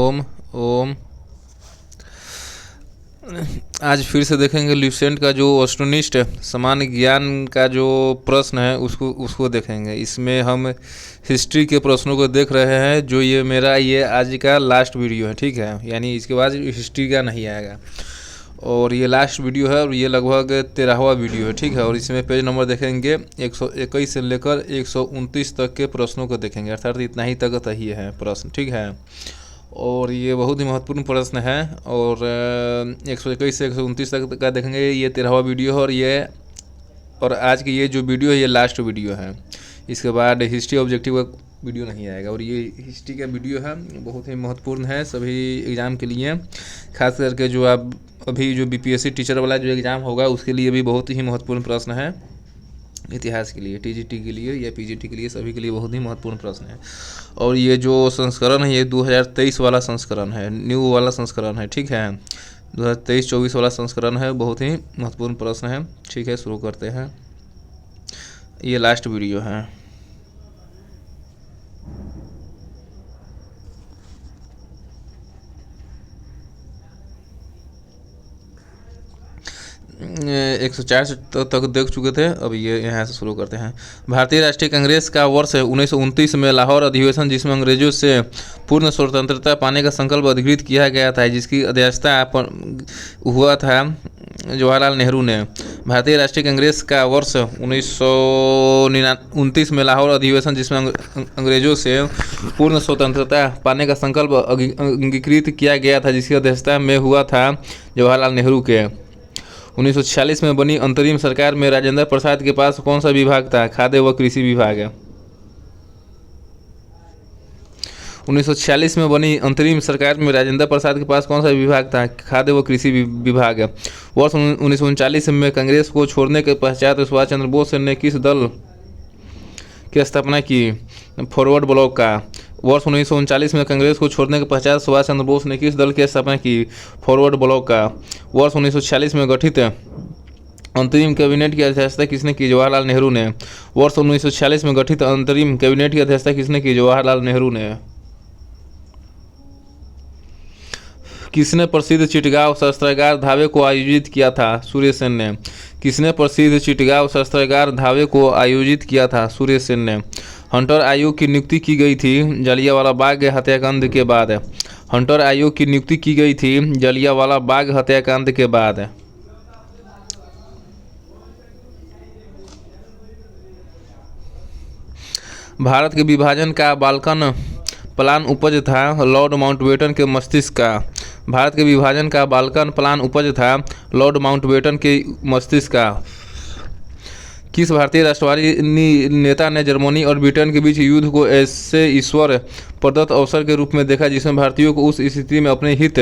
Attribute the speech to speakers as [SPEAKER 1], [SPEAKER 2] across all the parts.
[SPEAKER 1] ओम ओम। आज फिर से देखेंगे ल्यूसेंट का जो एस्ट्रोनिस्ट सामान्य ज्ञान का जो प्रश्न है उसको देखेंगे। इसमें हम हिस्ट्री के प्रश्नों को देख रहे हैं। जो ये आज का लास्ट वीडियो है, ठीक है। यानी इसके बाद हिस्ट्री का नहीं आएगा और ये लास्ट वीडियो है और ये लगभग 13वां वीडियो है, ठीक है। और इसमें पेज नंबर देखेंगे 121 से लेकर 129 तक के प्रश्नों को देखेंगे, अर्थात इतना ही तक ही है प्रश्न, ठीक है। और ये बहुत ही महत्वपूर्ण प्रश्न है और 121 से 129 तक का देखेंगे। ये 13वां वीडियो है और आज की ये जो वीडियो है ये लास्ट वीडियो है। इसके बाद हिस्ट्री ऑब्जेक्टिव का वीडियो नहीं आएगा और ये हिस्ट्री का वीडियो है, बहुत ही महत्वपूर्ण है सभी एग्ज़ाम के लिए। खास करके जो आप अभी जो बीपीएससी टीचर वाला जो एग्ज़ाम होगा उसके लिए भी बहुत ही महत्वपूर्ण प्रश्न है। इतिहास के लिए, टीजीटी के लिए या पीजीटी के लिए, सभी के लिए बहुत ही महत्वपूर्ण प्रश्न है। और ये जो संस्करण है ये 2023 वाला संस्करण है, न्यू वाला संस्करण है, ठीक है। 2023-24 वाला संस्करण है, बहुत ही महत्वपूर्ण प्रश्न है, ठीक है। शुरू करते हैं, ये लास्ट वीडियो है। 104 तक देख चुके थे, अब ये यहाँ से शुरू करते हैं। भारतीय राष्ट्रीय कांग्रेस का वर्ष 1929 में लाहौर अधिवेशन, जिसमें अंग्रेजों से पूर्ण स्वतंत्रता पाने का संकल्प अधिकृत किया गया था, जिसकी अध्यक्षता हुआ था जवाहरलाल नेहरू ने। भारतीय राष्ट्रीय कांग्रेस का वर्ष 1929 में लाहौर अधिवेशन, जिसमें अंग्रेजों से पूर्ण स्वतंत्रता पाने का संकल्प अंगीकृत किया गया था, जिसकी अध्यक्षता में हुआ था जवाहरलाल नेहरू के। 1946 में बनी अंतरिम सरकार में राजेंद्र प्रसाद के पास कौन सा विभाग था? खाद्य व कृषि विभाग है। 1946 में बनी अंतरिम सरकार में राजेंद्र प्रसाद के पास कौन सा विभाग था? खाद्य व कृषि विभाग है। वर्ष 1939 में कांग्रेस को छोड़ने के पश्चात सुभाष चंद्र बोस ने किस दल की स्थापना की? फॉरवर्ड ब्लॉक का। वर्ष 1939 में कांग्रेस को छोड़ने के पश्चात सुभाष चंद्र बोस ने किस दल की स्थापना की? फॉरवर्ड ब्लॉक का। वर्ष 1946 में गठित अंतरिम कैबिनेट की अध्यक्षता किसने की? जवाहरलाल नेहरू ने। वर्ष 1946 में गठित अंतरिम कैबिनेट की अध्यक्षता किसने की? जवाहरलाल नेहरू ने। किसने प्रसिद्ध चिटगांव शस्त्रागार धावे को आयोजित किया था? सूर्य सेन ने। किसने प्रसिद्ध चिटगांव शस्त्रागार धावे को आयोजित किया था? सूर्य सेन ने। हंटर आयोग की नियुक्ति की गई थी जलियांवाला बाग हत्याकांड के बाद। हंटर आयोग की नियुक्ति की गई थी जलियांवाला बाग हत्याकांड के बाद। भारत के विभाजन का बाल्कन प्लान उपज था लॉर्ड माउंटबेटन के मस्तिष्क का। भारत के विभाजन का बाल्कन प्लान उपज था लॉर्ड माउंटबेटन के मस्तिष्क का। किस भारतीय राष्ट्रवादी नेता ने जर्मनी और ब्रिटेन के बीच युद्ध को ऐसे ईश्वर प्रदत्त अवसर के रूप में देखा जिसमें भारतीयों को उस स्थिति में अपने हित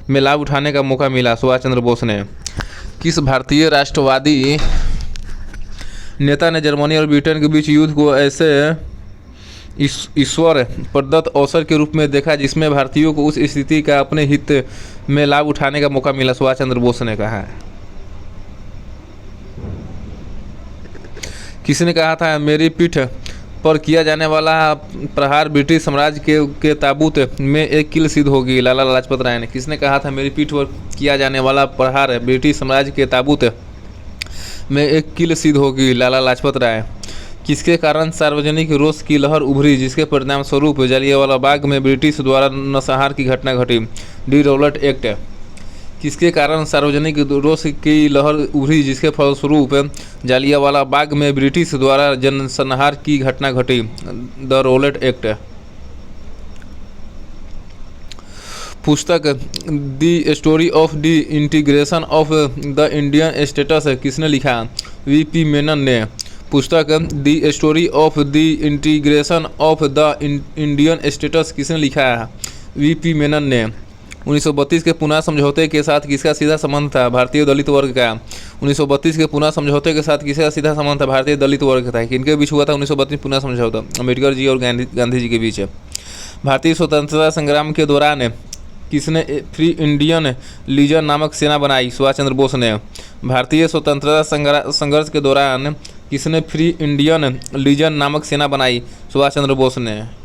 [SPEAKER 1] में लाभ उठाने का मौका मिला? सुभाष चंद्र बोस ने। किस भारतीय राष्ट्रवादी नेता ने जर्मनी और ब्रिटेन के बीच युद्ध को ऐसे ईश्वर प्रदत्त अवसर के रूप में देखा जिसमें भारतीयों को उस स्थिति का अपने हित में लाभ उठाने का मौका मिला? सुभाष चंद्र बोस ने कहा। किसने कहा था मेरी पीठ पर किया जाने वाला प्रहार ब्रिटिश साम्राज्य के ताबूत में एक कील सिद्ध होगी? लाला लाजपत राय ने। किसने कहा था मेरी पीठ पर किया जाने वाला प्रहार ब्रिटिश साम्राज्य के ताबूत में एक कील सिद्ध होगी? लाला लाजपत राय। किसके कारण सार्वजनिक रोष की लहर उभरी जिसके परिणाम स्वरूप जलियांवाला बाग में ब्रिटिश द्वारा नरसंहार की घटना घटी? D Rowlatt act. किसके कारण सार्वजनिक रोष की लहर उभरी जिसके फलस्वरूप जलियांवाला बाग में ब्रिटिश द्वारा जनसंहार की घटना घटी? The Rowlatt act. पुस्तक the story of the integration of the Indian states किसने लिखा? वीपी मेनन ने। पुस्तक the story of the integration of the Indian states किसने लिखा है? वीपी मेनन ने। 1932 के पुनः समझौते के साथ किसका सीधा संबंध था? भारतीय दलित वर्ग का। 1932 के पुनः समझौते के साथ किसका सीधा संबंध था? भारतीय दलित वर्ग का। किनके बीच हुआ था 1932 पुनः समझौता? अम्बेडकर जी और गांधी जी के बीच। भारतीय स्वतंत्रता संग्राम के दौरान किसने फ्री इंडियन लीजन नामक सेना बनाई? सुभाष चंद्र बोस ने। भारतीय स्वतंत्रता संघर्ष के दौरान किसने फ्री इंडियन लीजन नामक सेना बनाई? सुभाष चंद्र बोस ने।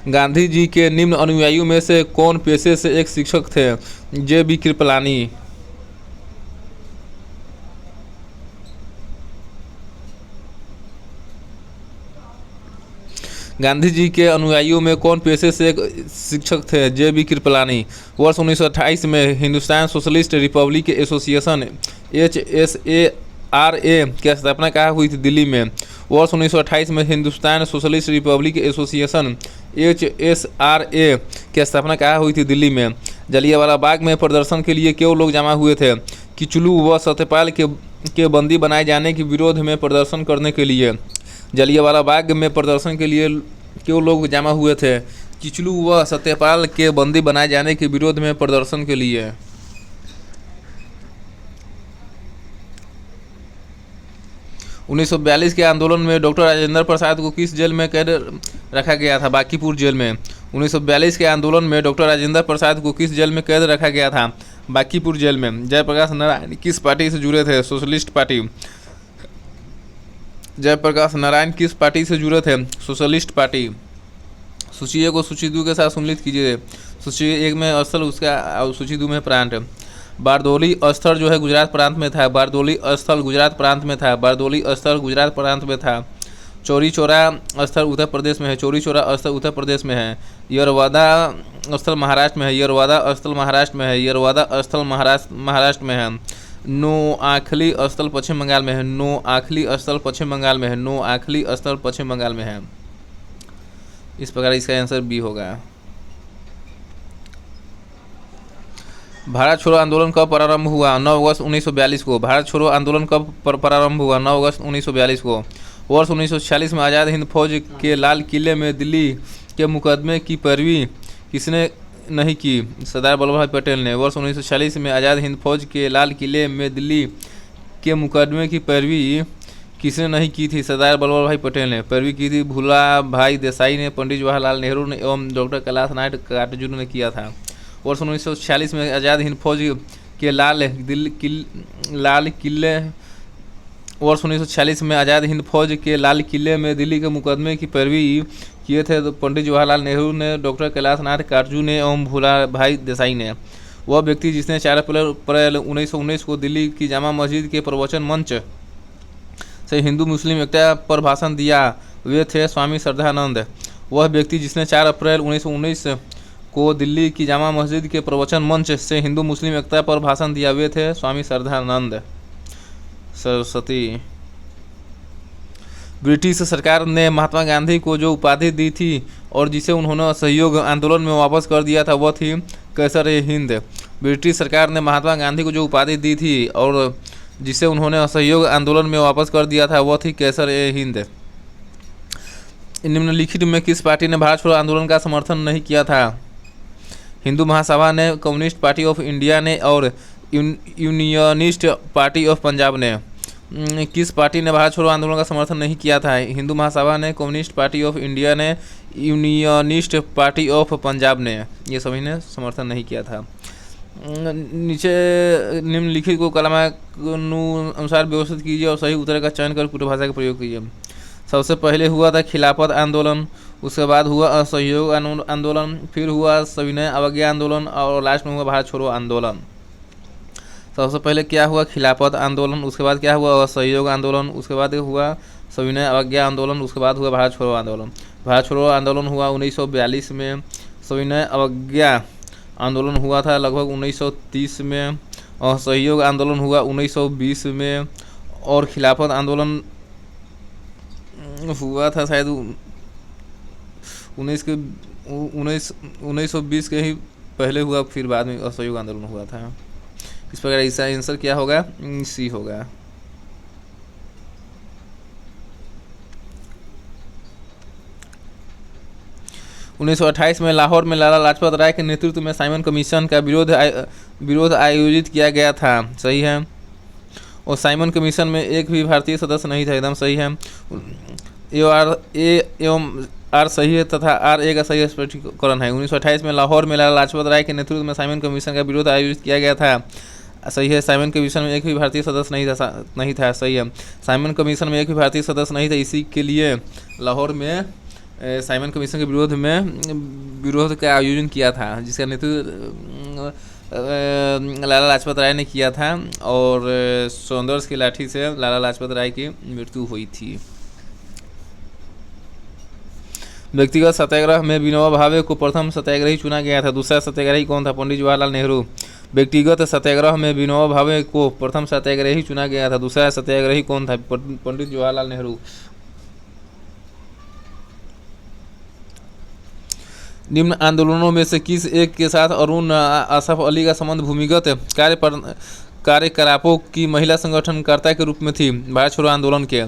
[SPEAKER 1] गांधी जी के निम्न अनुयायियों में से कौन पेशे से एक शिक्षक थे? जे.बी. कृपलानी। गांधी जी के अनुयायियों में कौन पेशे से एक शिक्षक थे? जे.बी. कृपलानी। वर्ष 1928 में Hindustan socialist Republic association HSARA की स्थापना कहाँ हुई थी? दिल्ली में। वर्ष 1928 में Hindustan socialist Republic association HSRA की स्थापना कहाँ हुई थी? दिल्ली में। जलियांवाला बाग में प्रदर्शन के लिए क्यों लोग जमा हुए थे? किचलू व सत्यपाल के बंदी बनाए जाने के विरोध में प्रदर्शन करने के लिए। जलियांवाला बाग में प्रदर्शन के लिए क्यों लोग जमा हुए थे? किचलू व सत्यपाल के बंदी बनाए जाने के विरोध में प्रदर्शन के लिए। 1942 के आंदोलन में डॉक्टर राजेंद्र प्रसाद को किस जेल में कैद रखा गया था? बांकीपुर जेल में। 1942 के आंदोलन में डॉक्टर राजेंद्र प्रसाद को किस जेल में कैद रखा गया था? बांकीपुर जेल में। जयप्रकाश नारायण किस पार्टी से जुड़े थे? Socialist party. जयप्रकाश नारायण किस पार्टी से जुड़े थे? Socialist party. सूची ए को सूची 2 के साथ सम्मिलित कीजिए। सूची 1 में स्थल उसका, सूची 2 में प्रांत। बारदोली स्थल जो है गुजरात प्रांत में था। बारदोली स्थल गुजरात प्रांत में था। बारदोली स्थल गुजरात प्रांत में था। चौरी चौरा स्थल उत्तर प्रदेश में है। चौरी चौरा स्थल उत्तर प्रदेश में है। यरवादा स्थल महाराष्ट्र में है। यरवादा स्थल महाराष्ट्र में है। यरवादा स्थल महाराष्ट्र में है। नोआखली स्थल पश्चिम बंगाल में है। नोआखली स्थल पश्चिम बंगाल में है। नोआखली स्थल पश्चिम बंगाल में है। इस प्रकार इसका आंसर बी होगा। भारत छोड़ो आंदोलन कब प्रारंभ हुआ? 9 अगस्त 1942 को। भारत छोड़ो आंदोलन कब प्रारंभ हुआ? 9 अगस्त 1942 को। वर्ष 1946 में आज़ाद हिंद फौज के लाल किले में दिल्ली के मुकदमे की पैरवी किसने नहीं की? सरदार वल्लभ भाई पटेल ने। वर्ष 1946 में आज़ाद हिंद फौज के लाल किले में दिल्ली के मुकदमे की पैरवी किसने नहीं की थी? सरदार वल्लभ भाई पटेल ने पैरवी की थी। भूला भाई देसाई ने, पंडित जवाहरलाल नेहरू ने एवं डॉक्टर कैलाश नाथ काटजू ने किया था। वर्ष 1946 में आज़ाद हिंद फौज के लाल किले वर्ष 1946 में आज़ाद हिंद फौज के लाल किले में दिल्ली के मुकदमे की पैरवी किए थे तो पंडित जवाहरलाल नेहरू ने, डॉक्टर कैलाश नाथ काटजू ने एवं भूला भाई देसाई ने। वह व्यक्ति जिसने 4 अप्रैल 1919 को दिल्ली की जामा मस्जिद के प्रवचन मंच से हिंदू मुस्लिम एकता पर भाषण दिया वे थे स्वामी श्रद्धानंद। वह व्यक्ति जिसने 4 अप्रैल 1919 को दिल्ली की जामा मस्जिद के प्रवचन मंच से हिंदू मुस्लिम एकता पर भाषण दिया वे थे स्वामी श्रद्धानंद सरस्वती। ब्रिटिश सरकार ने महात्मा गांधी को जो उपाधि दी थी और जिसे उन्होंने असहयोग आंदोलन में वापस कर दिया था वह थी कैसर-ए-हिंद। ब्रिटिश सरकार ने महात्मा गांधी को जो उपाधि दी थी और जिसे उन्होंने असहयोग आंदोलन में वापस कर दिया था वह थी कैसर-ए-हिंद। निम्नलिखित में किस पार्टी ने भारत छोड़ो आंदोलन का समर्थन नहीं किया था? हिंदू महासभा ने, कम्युनिस्ट पार्टी ऑफ इंडिया ने और यूनियनिस्ट पार्टी ऑफ पंजाब ने। किस पार्टी ने भारत छोड़ो आंदोलन का समर्थन नहीं किया था? हिंदू महासभा ने, कम्युनिस्ट पार्टी ऑफ इंडिया ने, यूनियनिस्ट पार्टी ऑफ पंजाब ने, ये सभी ने समर्थन नहीं किया था। नीचे निम्नलिखित को क्रमानुसार व्यवस्थित कीजिए और सही उत्तर का चयन कर कुटभाषा का प्रयोग कीजिए। सबसे पहले हुआ था खिलाफत आंदोलन, उसके बाद हुआ असहयोग आंदोलन, फिर हुआ सविनय अवज्ञा आंदोलन और लास्ट में हुआ भारत छोड़ो आंदोलन। सबसे पहले क्या हुआ? खिलाफत आंदोलन, उसके बाद क्या हुआ? असहयोग आंदोलन, उसके बाद हुआ सविनय अवज्ञा आंदोलन, उसके बाद हुआ भारत छोड़ो आंदोलन। भारत छोड़ो आंदोलन हुआ 1942 में, सविनय अवज्ञा आंदोलन हुआ था लगभग 1930 में, और असहयोग आंदोलन हुआ 1920 में, और खिलाफत आंदोलन हुआ था शायद 1920 के ही पहले हुआ, फिर बाद में असहयोग आंदोलन हुआ था। इस प्रकार इसका आंसर क्या होगा? सी होगा। उन्नीस 1928 में लाहौर में लाला लाजपत राय के नेतृत्व में साइमन कमीशन का विरोध आयोजित किया गया था, सही है। और साइमन कमीशन में एक भी भारतीय सदस्य नहीं था, एकदम सही है। ए एवं आर सही है तथा आर ए का सही स्पष्टीकरण है। 1928 में लाहौर में लाला लाजपत राय के नेतृत्व में साइमन कमीशन का विरोध आयोजित किया गया था, सही है। साइमन कमीशन में एक भी भारतीय सदस्य नहीं था, सही है। साइमन कमीशन में एक भी भारतीय सदस्य नहीं था, इसी के लिए लाहौर में साइमन कमीशन के विरोध का आयोजन किया था, जिसका नेतृत्व लाला लाजपत राय ने किया था और सौंदर्स की लाठी से लाला लाजपत राय की मृत्यु हुई थी। व्यक्तिगत सत्याग्रह में विनोबा भावे को प्रथम सत्याग्रही चुना गया था। दूसरा सत्याग्रही कौन था? पंडित जवाहरलाल नेहरू। व्यक्तिगत सत्याग्रह में विनोबा भावे को प्रथम सत्याग्रही चुना गया था। दूसरा सत्याग्रही कौन था? पंडित जवाहरलाल नेहरू। निम्न आंदोलनों में से किस एक के साथ अरुण असफ अली का संबंध भूमिगत कार्यकलापों की महिला संगठनकर्ता के रूप में थी? भारत छोड़ो आंदोलन के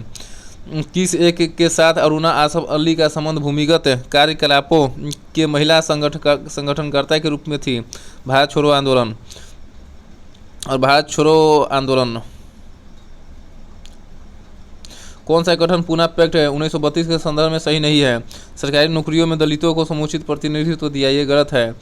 [SPEAKER 1] किस एक के साथ अरुणा आसफ अली का संबंध भूमिगत कार्यकलापों के महिला संगठनकर्ता के रूप में थी? भारत छोड़ो आंदोलन। और भारत छोड़ो आंदोलन कौन सा गठन पूना पैक्ट 1932 के संदर्भ में सही नहीं है? सरकारी नौकरियों में दलितों को समुचित प्रतिनिधित्व दिया, ये गलत है।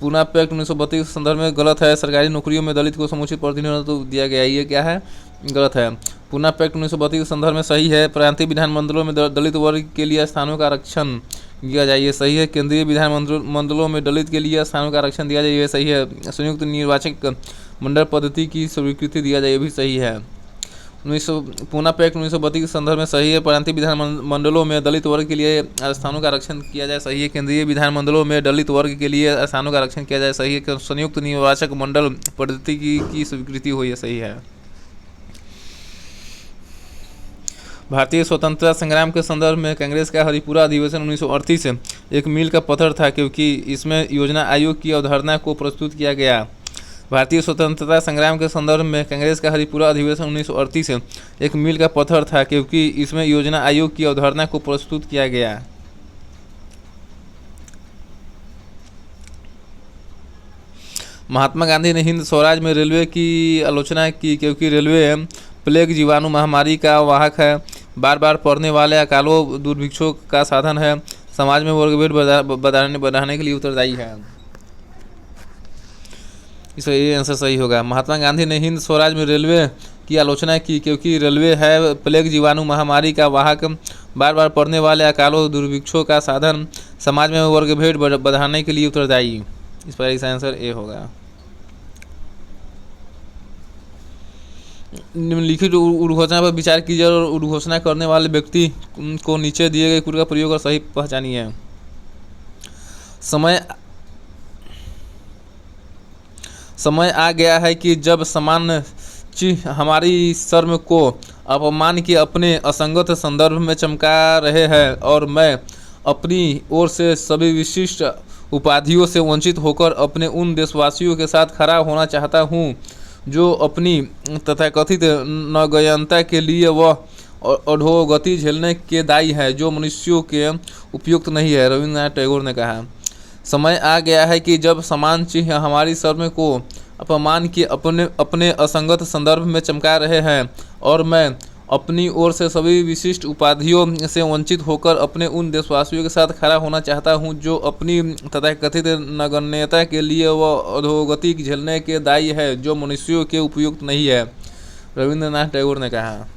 [SPEAKER 1] पूना पैक्ट 1932 के संदर्भ में गलत है। सरकारी नौकरियों में दलित को समुचित प्रतिनिधित्व दिया गया, ये क्या है? गलत है। पूना पैक्ट 1932 के संदर्भ में सही है। प्रांतीय विधानमंडलों में दलित वर्ग के लिए स्थानों का आरक्षण दिया जाए, ये सही है। केंद्रीय विधानमंडलों में दलित के लिए स्थानों का आरक्षण दिया जाए, ये सही है। संयुक्त निर्वाचक मंडल पद्धति की स्वीकृति दिया जाए, ये भी सही है। पूना पैक्ट 1932 के संदर्भ में सही है। प्रांतीय विधानमंडलों में दलित वर्ग के लिए स्थानों का आरक्षण किया जाए, सही है। केंद्रीय विधानमंडलों में दलित वर्ग के लिए स्थानों का आरक्षण किया जाए, सही है। संयुक्त निर्वाचक मंडल पद्धति की स्वीकृति हुई है, सही है। भारतीय स्वतंत्रता संग्राम के संदर्भ में कांग्रेस का हरिपुरा अधिवेशन 1938 एक मील का पत्थर था, क्योंकि इसमें योजना आयोग की अवधारणा को प्रस्तुत किया गया। भारतीय स्वतंत्रता संग्राम के संदर्भ में कांग्रेस का हरिपुरा अधिवेशन 1938 एक मील का पत्थर था, क्योंकि इसमें योजना आयोग की अवधारणा को प्रस्तुत किया गया। महात्मा गांधी ने हिंद स्वराज में रेलवे की आलोचना की, क्योंकि रेलवे प्लेग जीवाणु महामारी का वाहक है, बार बार पड़ने वाले अकालों दुर्भिक्षों का साधन है, समाज में वर्गभेद बढ़ाने के लिए उत्तरदायी है। इसका ये आंसर सही होगा। महात्मा गांधी ने हिंद स्वराज में रेलवे की आलोचना की, क्योंकि रेलवे है प्लेग जीवाणु महामारी का वाहक, बार बार पड़ने वाले अकालों दुर्भिक्षों का साधन, समाज में वर्गभेद बढ़ाने के लिए उत्तरदायी। इस पर इसका आंसर ए होगा। निम्नलिखित उद्घोषणा पर विचार कीजिए और उद्घोषणा करने वाले व्यक्ति को नीचे दिए गए कुल का प्रयोग और सही पहचानिए। समय आ गया है कि जब सामान्य चिन्ह हमारी शर्म को अपमान के अपने असंगत संदर्भ में चमका रहे हैं, और मैं अपनी ओर से सभी विशिष्ट उपाधियों से वंचित होकर अपने उन देशवासियों के साथ खड़ा होना चाहता हूँ जो अपनी तथाकथित नगण्यता के लिए वह अधोगति झेलने के दायी है जो मनुष्यों के उपयुक्त नहीं है। रविन्द्रनाथ टैगोर ने कहा। समय आ गया है कि जब समान चिन्ह हमारी शर्म को अपमान के अपने असंगत संदर्भ में चमका रहे हैं, और मैं अपनी ओर से सभी विशिष्ट उपाधियों से वंचित होकर अपने उन देशवासियों के साथ खड़ा होना चाहता हूं जो अपनी तथाकथित नगण्यता के लिए वह अधोगति झेलने के दायी है जो मनुष्यों के उपयुक्त नहीं है। रविन्द्रनाथ टैगोर ने कहा।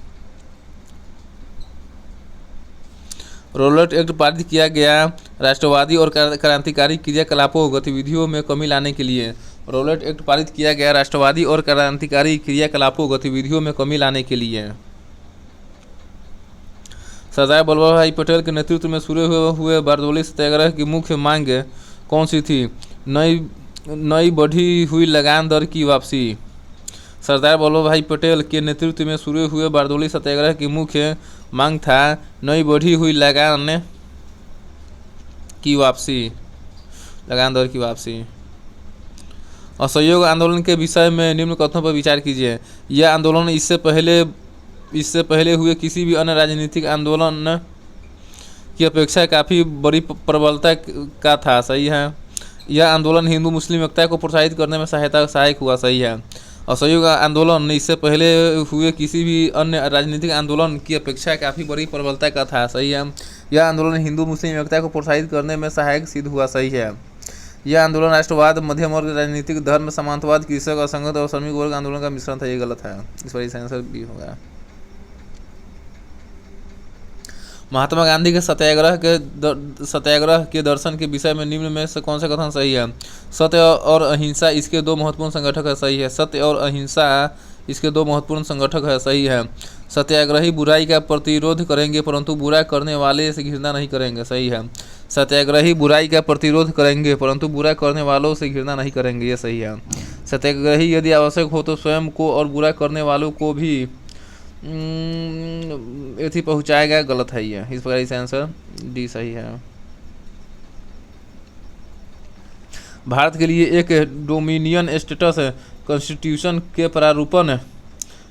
[SPEAKER 1] रोलेट एक्ट पारित किया गया राष्ट्रवादी और क्रांतिकारी क्रियाकलापों गतिविधियों में कमी लाने के लिए। रोलेट एक्ट पारित किया गया राष्ट्रवादी और क्रांतिकारी क्रियाकलापों गतिविधियों में कमी लाने के लिए। सरदार वल्लभ भाई पटेल के नेतृत्व में शुरू हुए बारडोली सत्याग्रह की मुख्य मांग कौन सी थी? नई बढ़ी हुई लगान दर की वापसी। सरदार वल्लभ भाई पटेल के नेतृत्व में शुरू हुए बारडोली सत्याग्रह की मुख्य मांग था नई बढ़ी हुई लगान की वापसी, लगान दर की वापसी। असहयोग आंदोलन के विषय में निम्न कथनों पर विचार कीजिए। यह आंदोलन इससे पहले हुए किसी भी अन्य राजनीतिक आंदोलन की अपेक्षा काफ़ी बड़ी प्रबलता का था, सही है। यह आंदोलन हिंदू मुस्लिम एकता को प्रोत्साहित करने में सहायक हुआ, सही है। असहयोग आंदोलन इससे पहले हुए किसी भी अन्य राजनीतिक आंदोलन की अपेक्षा काफ़ी बड़ी प्रबलता का था, सही है। यह आंदोलन हिंदू मुस्लिम एकता को प्रोत्साहित करने में सहायक सिद्ध हुआ, सही है। यह आंदोलन राष्ट्रवाद, मध्यम वर्ग राजनीतिक, धर्म, समांतवाद, कृषक, असंगत और श्रमिक वर्ग आंदोलन का मिश्रण था, ये गलत है। इस पर इसका आंसर बी होगा। महात्मा गांधी के सत्याग्रह के दर्शन के विषय में निम्न में से कौन सा कथन सही है? सत्य और अहिंसा इसके दो महत्वपूर्ण संगठक है, सही है। सत्य और अहिंसा इसके दो महत्वपूर्ण संगठक है, सही है। सत्याग्रही बुराई का प्रतिरोध करेंगे परंतु बुरा करने वाले से घृणा नहीं करेंगे, सही है। सत्याग्रही बुराई का प्रतिरोध करेंगे परंतु बुरा करने वालों से घृणा नहीं करेंगे, ये सही है। सत्याग्रही यदि आवश्यक हो तो स्वयं को और बुरा करने वालों को भी यदि पहुँचाएगा, गलत है ये। इस प्रकार इसका आंसर डी सही है। भारत के लिए एक डोमिनियन स्टेटस कॉन्स्टिट्यूशन के प्रारूपण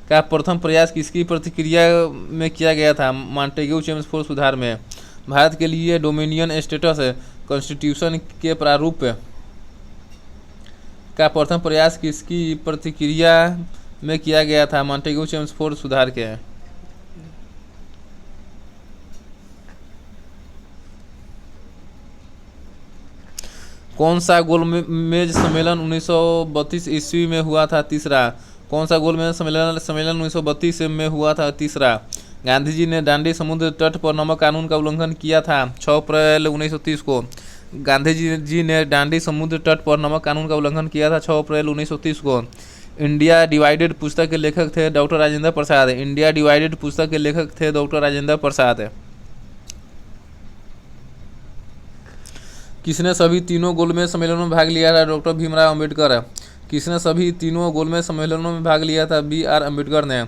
[SPEAKER 1] का प्रथम प्रयास किसकी प्रतिक्रिया में किया गया था? मॉन्टेग्यू चेम्सफोर्ड सुधार में। भारत के लिए डोमिनियन स्टेटस कॉन्स्टिट्यूशन के प्रारूप का प्रथम प्रयास किसकी प्रतिक्रिया में किया गया था? मॉन्टेग्यू चेम्सफोर्ड सुधार के। कौन सा गोलमेज सम्मेलन 1932 ईस्वी में हुआ था? तीसरा। कौन सा गोलमेज सम्मेलन 1932 में हुआ था? तीसरा। गांधी जी ने दांडी समुद्र तट पर नमक कानून का उल्लंघन किया था 6 अप्रैल 1930 को। गांधी जी ने दांडी समुद्र तट पर नमक कानून का उल्लंघन किया था 6 अप्रैल 1930 को। इंडिया डिवाइडेड पुस्तक के लेखक थे doctor Rajendra Prasad. India divided पुस्तक के लेखक थे डॉक्टर राजेंद्र प्रसाद। किसने सभी तीनों गोलमेज सम्मेलनों में भाग लिया था? डॉक्टर भीमराव अम्बेडकर। किसने सभी तीनों गोलमेज सम्मेलनों में भाग लिया था? B.R. अम्बेडकर ने।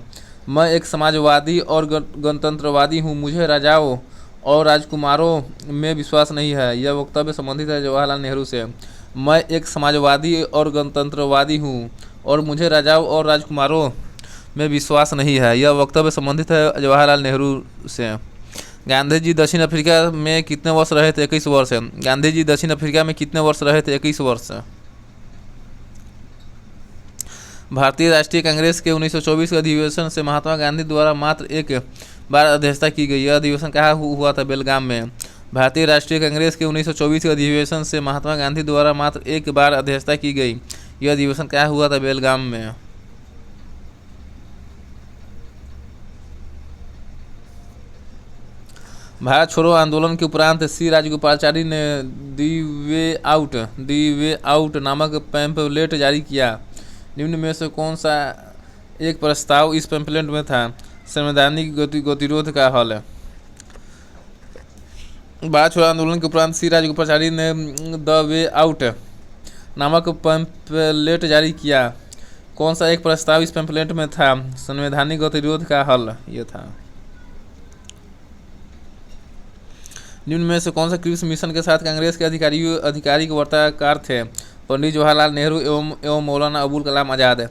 [SPEAKER 1] मैं एक समाजवादी और गणतंत्रवादी हूँ, मुझे राजाओं और राजकुमारों में विश्वास नहीं है। यह वक्तव्य संबंधित है जवाहरलाल नेहरू से। मैं एक समाजवादी और गणतंत्रवादी हूँ और मुझे राजाओं और राजकुमारों में विश्वास नहीं है। यह वक्तव्य संबंधित है जवाहरलाल नेहरू से। गांधी जी दक्षिण अफ्रीका में कितने वर्ष रहे थे? 21 वर्ष। गांधी जी दक्षिण अफ्रीका में कितने वर्ष रहे थे? 21 वर्ष। भारतीय राष्ट्रीय कांग्रेस के 1924 के अधिवेशन से महात्मा गांधी द्वारा मात्र एक बार अध्यक्षता की गई। यह अधिवेशन कहाँ हुआ था? बेलगाम में। भारतीय राष्ट्रीय कांग्रेस के 1924 के अधिवेशन से महात्मा गांधी द्वारा मात्र एक बार अध्यक्षता की गई। यह अधिवेशन कहाँ हुआ था? बेलगाम में। भारत छोड़ो आंदोलन के उपरांत सी राजगोपालाचारी ने दी वे आउट नामक पैम्फलेट जारी किया। निम्न में से कौन सा एक प्रस्ताव इस पैम्फलेट में था? संवैधानिक गतिरोध का हल। भारत छोड़ो आंदोलन के उपरांत सी राजगोपालाचारी ने द वे आउट नामक पैम्फलेट जारी किया। कौन सा एक प्रस्ताव इस पैम्फलेट में था? संवैधानिक गतिरोध का हल ये था। निम्न में से कौन सा क्रिप्स मिशन के साथ कांग्रेस के आधिकारिक वार्ताकार थे? पंडित जवाहरलाल नेहरू एवं मौलाना अबुल कलाम आज़ाद।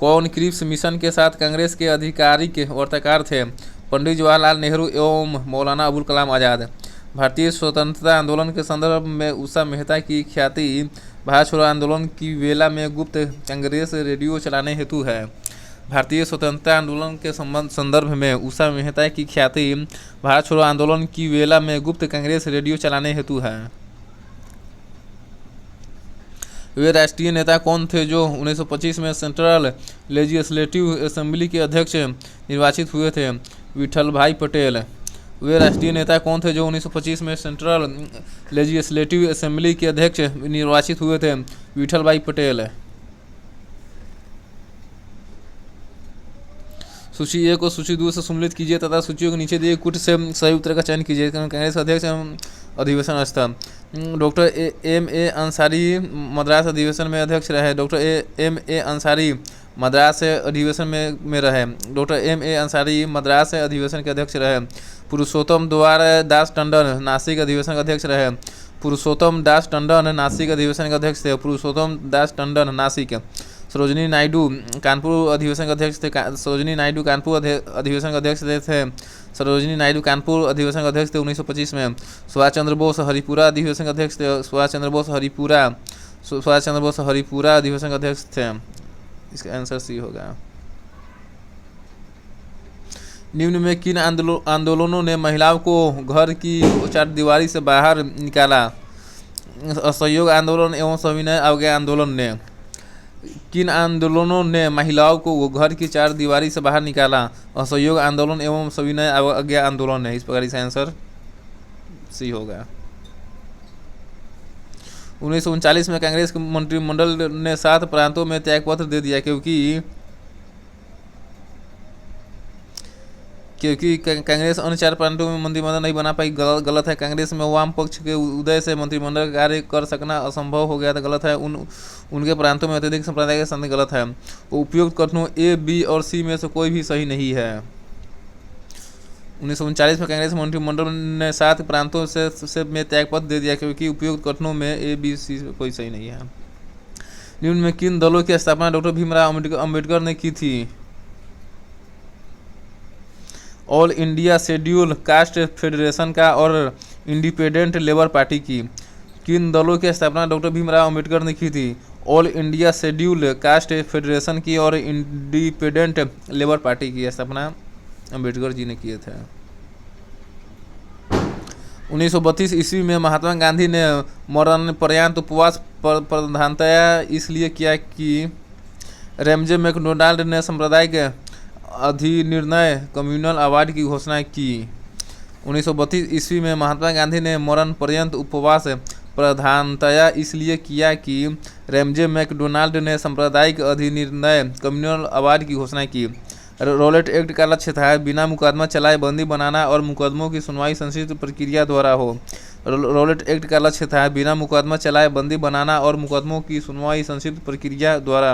[SPEAKER 1] कौन क्रिप्स मिशन के साथ कांग्रेस के आधिकारिक वार्ताकार थे? पंडित जवाहरलाल नेहरू एवं मौलाना अबुल कलाम आज़ाद। भारतीय स्वतंत्रता आंदोलन के संदर्भ में उषा मेहता की ख्याति भारत छोड़ो आंदोलन की वेला में गुप्त कांग्रेस रेडियो चलाने हेतु है। भारतीय स्वतंत्रता आंदोलन के संदर्भ में उषा मेहता की ख्याति भारत छोड़ो आंदोलन की वेला में गुप्त कांग्रेस रेडियो चलाने हेतु है। वे राष्ट्रीय नेता कौन थे जो 1925 में सेंट्रल लेजिस्लेटिव असेंबली के अध्यक्ष निर्वाचित हुए थे? विठल भाई पटेल। वे राष्ट्रीय नेता कौन थे जो 1925 में सेंट्रल लेजिस्लेटिव असेंबली के अध्यक्ष निर्वाचित हुए थे? विठल भाई पटेल। सूची ए को सूची 2 से सम्मिलित कीजिए तथा सूचियों के नीचे दिए कुछ से सही उत्तर का चयन कीजिए। कांग्रेस अध्यक्ष अधिवेशन स्थल डॉक्टर M.A. अंसारी मद्रास अधिवेशन में अध्यक्ष रहे। Doctor M.A. अंसारी मद्रास अधिवेशन में रहे। Doctor M.A. अंसारी मद्रास अधिवेशन के अध्यक्ष रहे। पुरुषोत्तम दास टंडन नासिक अधिवेशन के अध्यक्ष रहे। पुरुषोत्तम दास टंडन नासिक अधिवेशन के अध्यक्ष थे। पुरुषोत्तम दास टंडन नासिक। सरोजिनी नायडू कानपुर अधिवेशन के अध्यक्ष थे। सरोजिनी नायडू कानपुर अधिवेशन के अध्यक्ष थे। सरोजिनी नायडू कानपुर अधिवेशन के अध्यक्ष थे 1925 में। सुभाष चंद्र बोस हरिपुरा अधिवेशन के अध्यक्ष थे। सुभाष चंद्र बोस हरिपुरा अधिवेशन के अध्यक्ष थे। इसका आंसर सी होगा। निम्न में किन आंदोलनों ने महिलाओं को घर की चारदीवारी से बाहर निकाला? असहयोग आंदोलन एवं सविनय अवज्ञा आंदोलन ने। किन आंदोलनों ने महिलाओं को घर की चार दीवारी से बाहर निकाला? असहयोग आंदोलन एवं सविनय अवज्ञा आंदोलन है। इस प्रकार इसका आंसर सी होगा। 1939 में कांग्रेस के मंत्रिमंडल ने 7 प्रांतों में त्यागपत्र दे दिया क्योंकि कांग्रेस अन्य 4 प्रांतों में मंत्रिमंडल नहीं बना पाई। गलत है। कांग्रेस में वाम पक्ष के उदय से मंत्रिमंडल कार्य कर सकना असंभव हो गया था। गलत है। उनके प्रांतों में अत्यधिक संप्रदाय के संबंध। गलत है। उपयुक्त कथनों ए, बी और सी में से कोई भी सही नहीं है। 1939 में कांग्रेस मंत्रिमंडल ने 7 प्रांतों से में त्यागपत्र दे दिया क्योंकि उपयुक्त कथनों में ए, बी, सी कोई सही नहीं है। निम्न में किन दलों की स्थापना डॉक्टर भीमराव अम्बेडकर ने की थी? All India schedule caste federation का और इंडिपेंडेंट लेबर पार्टी की। किन दलों की स्थापना डॉक्टर भीमराव अम्बेडकर ने की थी? All India schedule caste federation की और इंडिपेंडेंट लेबर पार्टी की स्थापना अम्बेडकर जी ने किए थे। 1932 ईस्वी में महात्मा गांधी ने मरणपर्यंत उपवास प्रधानतया इसलिए किया कि रैमजे मैकडोनाल्ड ने सांप्रदायिक अधिनिर्णय कम्युनल अवार्ड की घोषणा की। 1932 ईस्वी में महात्मा गांधी ने मरणपर्यंत उपवास प्रधानतया इसलिए किया कि रैमजे मैकडोनाल्ड ने सांप्रदायिक अधिनिर्णय कम्युनल अवार्ड की घोषणा की। रॉलेट एक्ट का लक्ष्य था बिना मुकदमा चलाए बंदी बनाना और मुकदमों की सुनवाई संक्षिप्त प्रक्रिया द्वारा हो। रॉलेट एक्ट का लक्ष्य था बिना मुकदमा चलाए बंदी बनाना और मुकदमों की सुनवाई संक्षिप्त प्रक्रिया द्वारा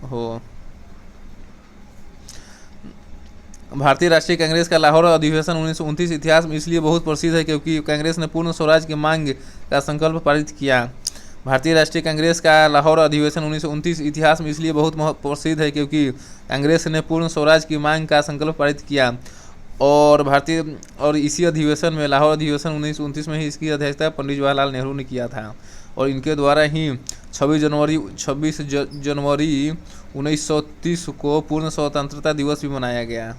[SPEAKER 1] हो। भारतीय राष्ट्रीय कांग्रेस का लाहौर अधिवेशन 1929 इतिहास में इसलिए बहुत प्रसिद्ध है क्योंकि कांग्रेस ने पूर्ण स्वराज की मांग का संकल्प पारित किया। भारतीय राष्ट्रीय कांग्रेस का लाहौर अधिवेशन 1929 इतिहास में इसलिए बहुत प्रसिद्ध है क्योंकि कांग्रेस ने पूर्ण स्वराज की मांग का संकल्प पारित किया और इसी अधिवेशन में लाहौर अधिवेशन 1929 में ही इसकी अध्यक्षता पंडित जवाहरलाल नेहरू ने किया था और इनके द्वारा ही 26 जनवरी 1930 को पूर्ण स्वतंत्रता दिवस भी मनाया गया।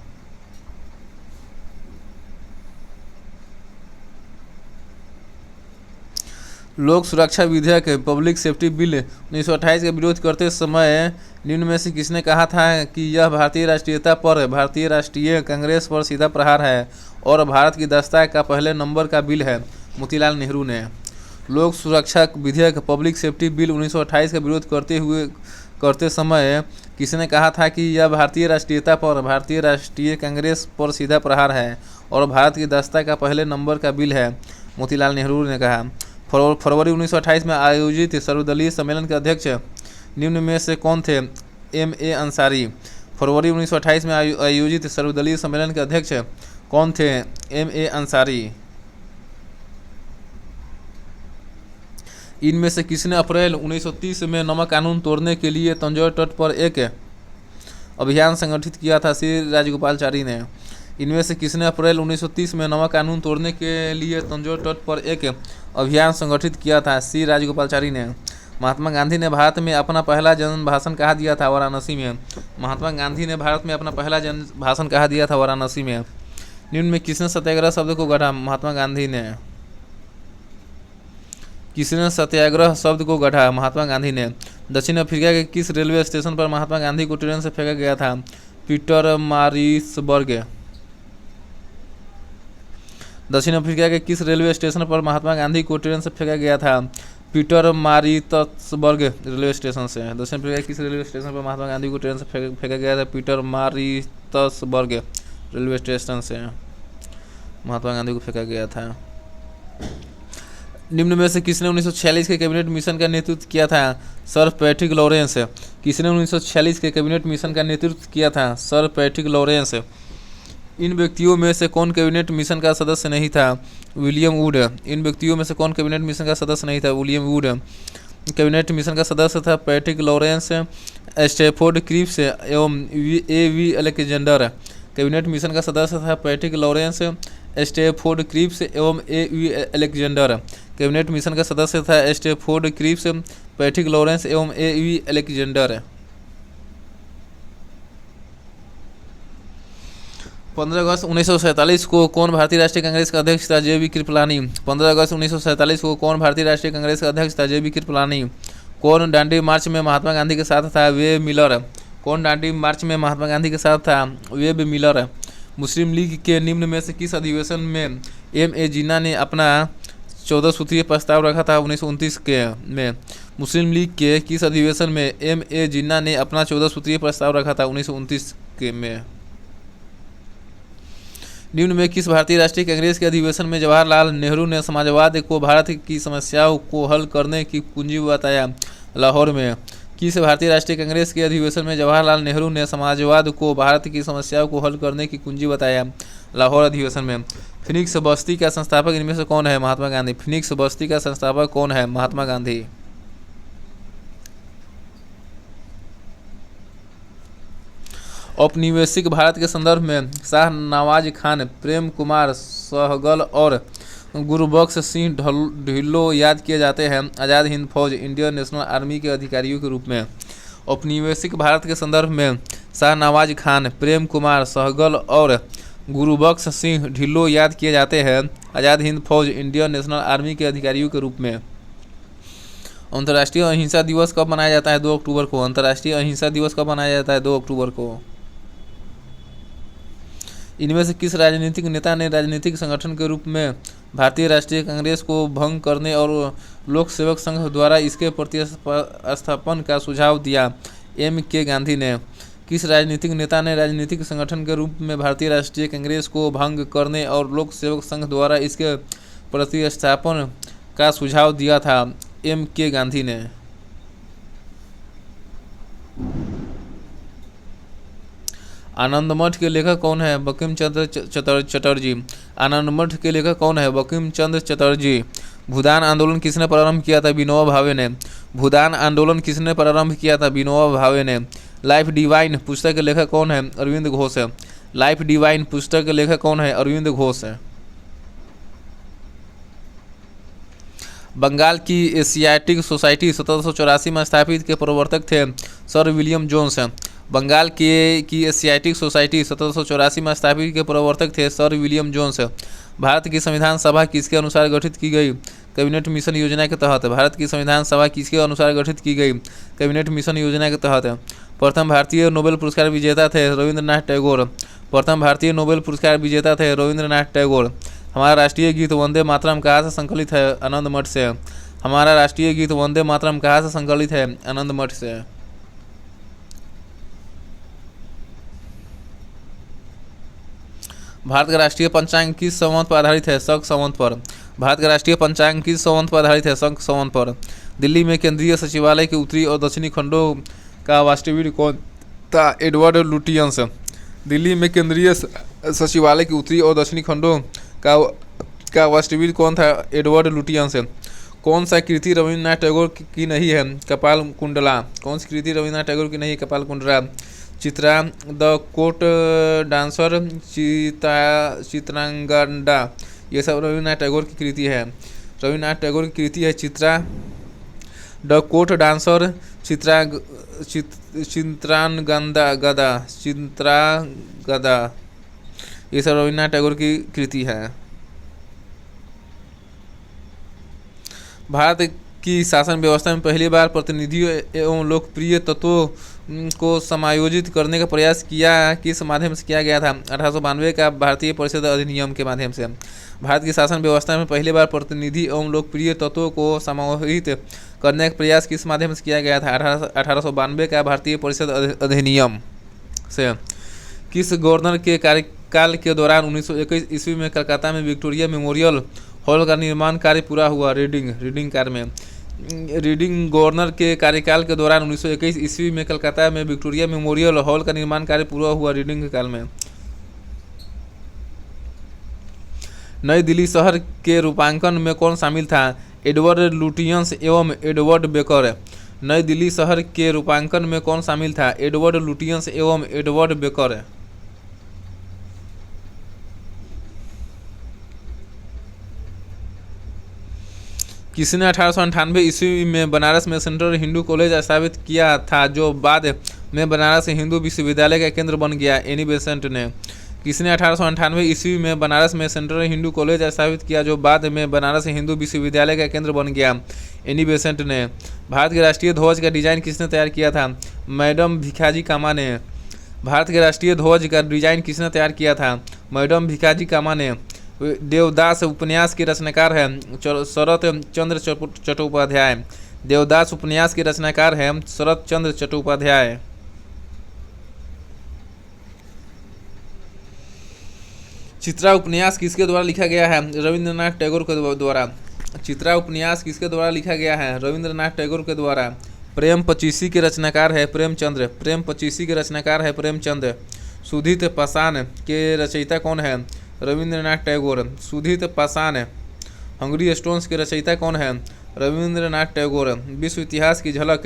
[SPEAKER 1] लोक सुरक्षा विधेयक पब्लिक सेफ्टी बिल 1928 का विरोध करते समय निम्न में से किसने कहा था कि यह भारतीय राष्ट्रीयता पर भारतीय राष्ट्रीय कांग्रेस पर सीधा प्रहार है और भारत की दस्ता का पहले नंबर का बिल है? मोतीलाल नेहरू ने। लोक सुरक्षा विधेयक पब्लिक सेफ्टी बिल 1928 का विरोध करते समय किसने कहा था कि यह भारतीय राष्ट्रीयता पर भारतीय राष्ट्रीय कांग्रेस पर सीधा प्रहार है और भारत की दस्ता का पहले नंबर का बिल है? मोतीलाल नेहरू ने कहा। फरवरी 1928 में आयोजित सर्वदलीय सम्मेलन के अध्यक्ष निम्न में से कौन थे? M.A. अंसारी। फरवरी 1928 में आयोजित सर्वदलीय सम्मेलन के अध्यक्ष कौन थे? M.A. अंसारी। इनमें से किसने अप्रैल 1930 में नमक कानून तोड़ने के लिए तंजौर तट पर एक अभियान संगठित किया था? श्री राजगोपालाचारी ने। इनमें से किसने अप्रैल 1930 में नमक कानून तोड़ने के लिए तंजौर तट पर एक अभियान संगठित किया था? श्री राजगोपालाचारी ने। महात्मा गांधी ने भारत में अपना पहला जन भाषण कहाँ दिया था? वाराणसी में। महात्मा गांधी ने भारत में अपना पहला जन भाषण कहाँ दिया था? वाराणसी में। निम्न में किसने सत्याग्रह शब्द को गढ़ा? महात्मा गांधी ने। किसने सत्याग्रह शब्द को गढ़ा? महात्मा गांधी ने। दक्षिण अफ्रीका के किस रेलवे स्टेशन पर महात्मा गांधी को ट्रेन से फेंका गया था? पीटरमारिट्सबर्ग। दक्षिण अफ्रीका के किस रेलवे स्टेशन पर महात्मा गांधी को ट्रेन से फेंका गया था? पीटरमारिट्सबर्ग रेलवे स्टेशन से। दक्षिण अफ्रीका के किस रेलवे स्टेशन पर महात्मा गांधी को ट्रेन से फेंका गया था? पीटरमारिट्सबर्ग रेलवे स्टेशन से महात्मा गांधी को फेंका गया था। निम्न में से किसने 1946 के कैबिनेट मिशन का नेतृत्व किया था? Sir Patrick Lawrence. किसने 1946 के कैबिनेट मिशन का नेतृत्व किया था? Sir Patrick Lawrence. इन व्यक्तियों में से कौन कैबिनेट मिशन का सदस्य नहीं था? William would. इन व्यक्तियों में से कौन कैबिनेट मिशन का सदस्य नहीं था? William would. कैबिनेट मिशन का सदस्य था पैट्रिक लॉरेंस, स्टैफोर्ड क्रिप्स एवं A.V. अलेक्जेंडर। कैबिनेट मिशन का सदस्य था पैट्रिक लॉरेंस, स्टैफोर्ड क्रिप्स एवं A.V. अलेक्जेंडर। कैबिनेट मिशन का सदस्य था स्टैफोर्ड क्रिप्स, पैट्रिक लॉरेंस एवं A.V. अलेक्जेंडर। 15 अगस्त 1947 को कौन भारतीय राष्ट्रीय कांग्रेस का अध्यक्ष था? J.B. कृपलानी। 15 अगस्त 1947 को कौन भारतीय राष्ट्रीय कांग्रेस का अध्यक्ष था? J.B. कृपलानी। कौन दांडी मार्च में महात्मा गांधी के साथ था? Web Miller. कौन दांडी मार्च में महात्मा गांधी के साथ था? Web Miller. मुस्लिम लीग के निम्न में से किस अधिवेशन में M.A. जिन्ना ने अपना 14 सूत्रीय प्रस्ताव रखा था? 1929 के में। मुस्लिम लीग के किस अधिवेशन में M.A. जिन्ना ने अपना 14 सूत्रीय प्रस्ताव रखा था? 1929 के में। निम्न में किस भारतीय राष्ट्रीय कांग्रेस के अधिवेशन में जवाहरलाल नेहरू ने समाजवाद को भारत की समस्याओं को हल करने की कुंजी बताया? लाहौर में। किस भारतीय राष्ट्रीय कांग्रेस के अधिवेशन में जवाहरलाल नेहरू ने समाजवाद को भारत की समस्याओं को हल करने की कुंजी बताया? लाहौर अधिवेशन में। फिनिक्स बस्ती का संस्थापक इनमें से कौन है? महात्मा गांधी। फिनिक्स बस्ती का संस्थापक कौन है? महात्मा गांधी। औपनिवेशिक भारत के संदर्भ में शाह नवाज खान, प्रेम कुमार सहगल और गुरबख्श सिंह ढिल्लों याद किए जाते हैं आज़ाद हिंद फौज इंडियन नेशनल आर्मी के अधिकारियों के रूप में। औपनिवेशिक भारत के संदर्भ में शाह नवाज खान, प्रेम कुमार सहगल और गुरबख्श सिंह ढिल्लों याद किए जाते हैं आज़ाद हिंद फौज इंडियन नेशनल आर्मी के अधिकारियों के रूप में। अंतर्राष्ट्रीय अहिंसा दिवस कब मनाया जाता है? 2 अक्टूबर को। अंतर्राष्ट्रीय अहिंसा दिवस कब मनाया जाता है? 2 अक्टूबर को। इनमें से किस राजनीतिक नेता ने राजनीतिक संगठन के रूप में भारतीय राष्ट्रीय कांग्रेस को भंग करने और लोक सेवक संघ द्वारा इसके प्रतिस्थापन का सुझाव दिया? M.K. गांधी ने। किस राजनीतिक नेता ने राजनीतिक संगठन के रूप में भारतीय राष्ट्रीय कांग्रेस को भंग करने और लोक सेवक संघ द्वारा इसके प्रतिस्थापन का सुझाव दिया था? M.K. गांधी ने। आनंद मठ के लेखक कौन है? बंकिम चंद्र चटर्जी। आनंद मठ के लेखक कौन है? बंकिम चंद्र चटर्जी। भूदान आंदोलन किसने प्रारंभ किया था? विनोबा भावे ने। भूदान आंदोलन किसने प्रारंभ किया था? विनोबा भावे ने। लाइफ डिवाइन पुस्तक के लेखक कौन है? अरविंद घोष है। लाइफ डिवाइन पुस्तक के लेखक कौन है? अरविंद घोष है। बंगाल की एशियाटिक सोसाइटी 1784 में स्थापित के प्रवर्तक थे सर विलियम जोन्स। बंगाल की एशियाटिक सोसाइटी 1784 में स्थापित के प्रवर्तक थे सर विलियम जोन्स। भारत की संविधान सभा किसके अनुसार गठित की गई? कैबिनेट मिशन योजना के तहत। भारत की संविधान सभा किसके अनुसार गठित की गई? कैबिनेट मिशन योजना के तहत। प्रथम भारतीय नोबेल पुरस्कार विजेता थे रविंद्रनाथ टैगोर। प्रथम भारतीय नोबेल पुरस्कार विजेता थे रविंद्रनाथ टैगोर। हमारा राष्ट्रीय गीत वंदे मातरम कहाँ से संकलित है? आनंद मठ से। हमारा राष्ट्रीय गीत वंदे मातरम कहाँ से संकलित है? आनंद मठ से। भारत का राष्ट्रीय पंचांग किस संवत पर आधारित है? शक संवत पर। भारत का राष्ट्रीय पंचांग किस संवत पर आधारित है? शक संवत पर। दिल्ली में केंद्रीय सचिवालय के उत्तरी और दक्षिणी खंडों का वास्तुविद कौन था? Edward Lutyens. दिल्ली में केंद्रीय सचिवालय के उत्तरी और दक्षिणी खंडों का वास्तुविद कौन था? Edward Lutyens. कौन सा कृति रविन्द्रनाथ टैगोर की नहीं है? कपाल कुंडला। कौन सी कृति रविन्द्रनाथ टैगोर की नहीं है? कपाल Kundla. Chitra, the court dancer, Chitrangada, ये सब रविन्द्रनाथ टैगोर की कृति है। रविन्द्रनाथ टैगोर की कृति है Chitra, the court dancer, Chitrangada, ये सब रविन्द्रनाथ टैगोर की कृति है। भारत की शासन व्यवस्था में पहली बार प्रतिनिधियों एवं लोकप्रिय तत्वों को समायोजित करने का प्रयास किस माध्यम से किया गया था? 1892 का भारतीय परिषद अधिनियम के माध्यम से। भारत की शासन व्यवस्था में पहली बार प्रतिनिधि एवं लोकप्रिय तत्वों को समाहित करने का प्रयास किस माध्यम से किया गया था? 1892 का भारतीय परिषद अधिनियम से। किस गवर्नर के कार्यकाल के दौरान 1921 ईस्वी में कलकत्ता में विक्टोरिया मेमोरियल हॉल का निर्माण कार्य पूरा हुआ? रीडिंग कार्य में। रीडिंग गवर्नर के कार्यकाल के दौरान 1921 ईस्वी में कलकत्ता में विक्टोरिया मेमोरियल हॉल का निर्माण कार्य पूरा हुआ? रीडिंग काल में। नई दिल्ली शहर के रूपांकन में कौन शामिल था? एडवर्ड लुटियंस एवं एडवर्ड बेकर। नई दिल्ली शहर के रूपांकन में कौन शामिल था? एडवर्ड लुटियंस एवं एडवर्ड बेकर। किसने 1898 ईस्वी में बनारस में सेंट्रल हिंदू कॉलेज स्थापित किया था जो बाद में बनारस हिंदू विश्वविद्यालय का केंद्र बन गया? एनी बेसेंट ने। किसने 1898 ईस्वी में बनारस में सेंट्रल हिंदू कॉलेज स्थापित किया जो बाद में बनारस हिंदू विश्वविद्यालय का केंद्र बन गया? एनी बेसेंट ने। भारत के राष्ट्रीय ध्वज का डिजाइन किसने तैयार किया था? मैडम भिखाजी कामा ने। भारत के राष्ट्रीय ध्वज का डिजाइन किसने तैयार किया था? मैडम भिखाजी कामा ने। देवदास उपन्यास के रचनाकार है शरत चंद्र चट्टोपाध्याय। देवदास उपन्यास के रचनाकार है शरत चंद्र चट्टोपाध्याय। चित्रा उपन्यास किसके द्वारा लिखा गया है? रविंद्रनाथ टैगोर के द्वारा। चित्रा उपन्यास किसके द्वारा लिखा गया है? रविंद्रनाथ टैगोर के द्वारा। प्रेम पचीसी के रचनाकार है प्रेमचंद्र। प्रेम पचीसी के रचनाकार है प्रेमचंद्र। सुधित पाषाण के रचयिता कौन है? रविंद्रनाथ टैगोर। सुधित पाषाण। हंगरी स्टोन्स के रचयिता कौन है? रविंद्रनाथ टैगोर। विश्व इतिहास की झलक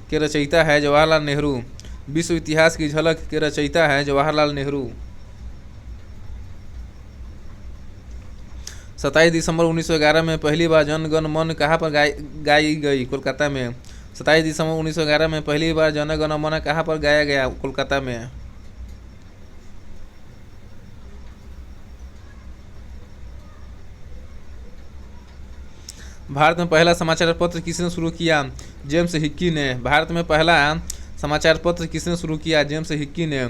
[SPEAKER 1] के रचयिता है जवाहरलाल नेहरू। विश्व इतिहास की झलक के रचयिता है जवाहरलाल नेहरू। 27 दिसंबर 1911 में पहली बार जन गण मन कहाँ पर गाई गई? कोलकाता में। 27 दिसंबर 1911 में पहली बार जन गण मन कहाँ पर गाया गया? कोलकाता में। भारत में पहला समाचार पत्र किसने शुरू किया? जेम्स हिक्की ने। भारत में पहला समाचार पत्र किसने शुरू किया? जेम्स हिक्की ने।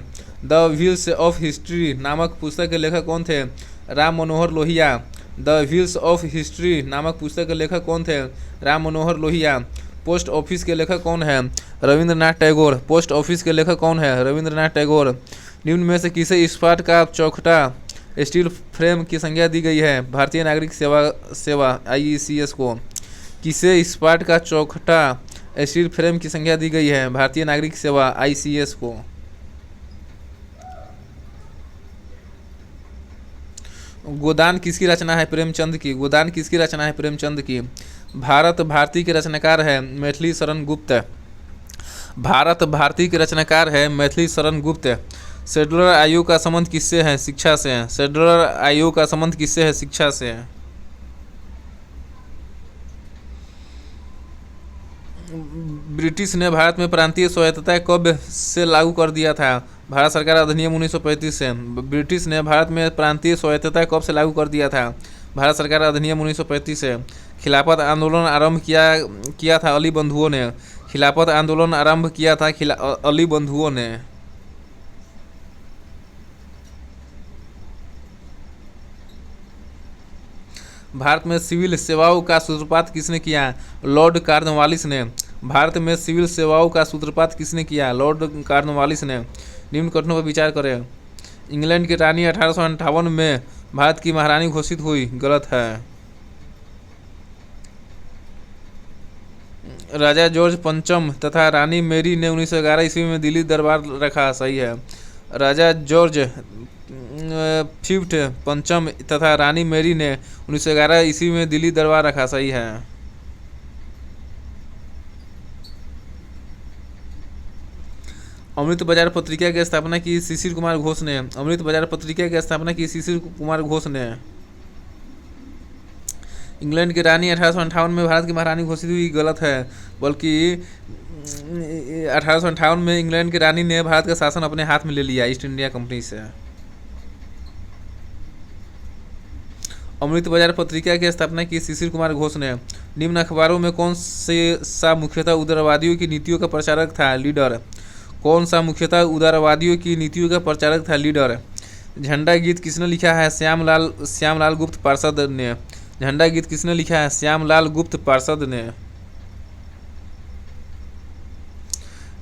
[SPEAKER 1] द व्हील्स ऑफ हिस्ट्री नामक पुस्तक के लेखक कौन थे? Ram Manohar Lohia. The wheels of history नामक पुस्तक के लेखक कौन थे? राम मनोहर लोहिया। पोस्ट ऑफिस के लेखक कौन है? रविंद्रनाथ टैगोर। पोस्ट ऑफिस के लेखक कौन है? रविंद्रनाथ टैगोर। निम्न में से किसे इस्पात का चौखटा स्टील फ्रेम की संज्ञा दी गई है? भारतीय नागरिक सेवा IECS को। किसे इस्पात का चौखटा स्टील फ्रेम की संज्ञा दी गई है? भारतीय नागरिक सेवा ICS को। गोदान किसकी रचना है? प्रेमचंद की। गोदान किसकी रचना है? प्रेमचंद की। भारत भारती के रचनाकार है मैथिली शरण गुप्त। भारत भारती के रचनाकार है मैथिली शरण गुप्त। शेड्यूलर आयोग का संबंध किससे है? शिक्षा से। शेड्यूलर आयोग का संबंध किससे है? शिक्षा से। ब्रिटिश ने भारत में प्रांतीय स्वायत्तता कब से लागू कर दिया था? भारत सरकार अधिनियम 1935 से। ब्रिटिश ने भारत में प्रांतीय स्वायत्तता कब से लागू कर दिया था? भारत सरकार अधिनियम 1935 से। खिलाफत आंदोलन आरंभ किया था अली बंधुओं ने। खिलाफत आंदोलन आरंभ किया था अली बंधुओं ने। भारत में सिविल सेवाओं का सूत्रपात किसने किया? लॉर्ड कॉर्नवालिस ने। भारत में सिविल सेवाओं का सूत्रपात किसने किया? लॉर्ड कॉर्नवालिस ने। निम्न कथनों पर विचार करें। इंग्लैंड की रानी 1858 में भारत की महारानी घोषित हुई। गलत है। राजा जॉर्ज पंचम तथा रानी मेरी ने 1911 ईस्वी में दिल्ली दरबार रखा। सही है। राजा जॉर्ज फिफ्थ पंचम तथा रानी मेरी ने 1911 ईस्वी में दिल्ली दरबार रखा। सही है। अमृत बाजार पत्रिका की स्थापना की शिशिर कुमार घोष ने। अमृत बाजार पत्रिका की स्थापना की शिशिर कुमार घोष ने। इंग्लैंड की रानी 1858 में भारत की महारानी घोषित हुई। गलत है। बल्कि 1858 में इंग्लैंड की रानी ने भारत का शासन अपने हाथ में ले लिया ईस्ट इंडिया कंपनी से। अमृत बाजार पत्रिका की स्थापना की शिशिर कुमार घोष ने। निम्न अखबारों में कौन से सा मुख्यतः उदारवादियों की नीतियों का प्रचारक था? लीडर। कौन सा मुख्यतः उदारवादियों की नीतियों का प्रचारक था? लीडर। झंडा गीत किसने लिखा है? श्यामलाल गुप्त पार्षद ने। झंडा गीत किसने लिखा है? श्यामलाल गुप्त पार्षद ने।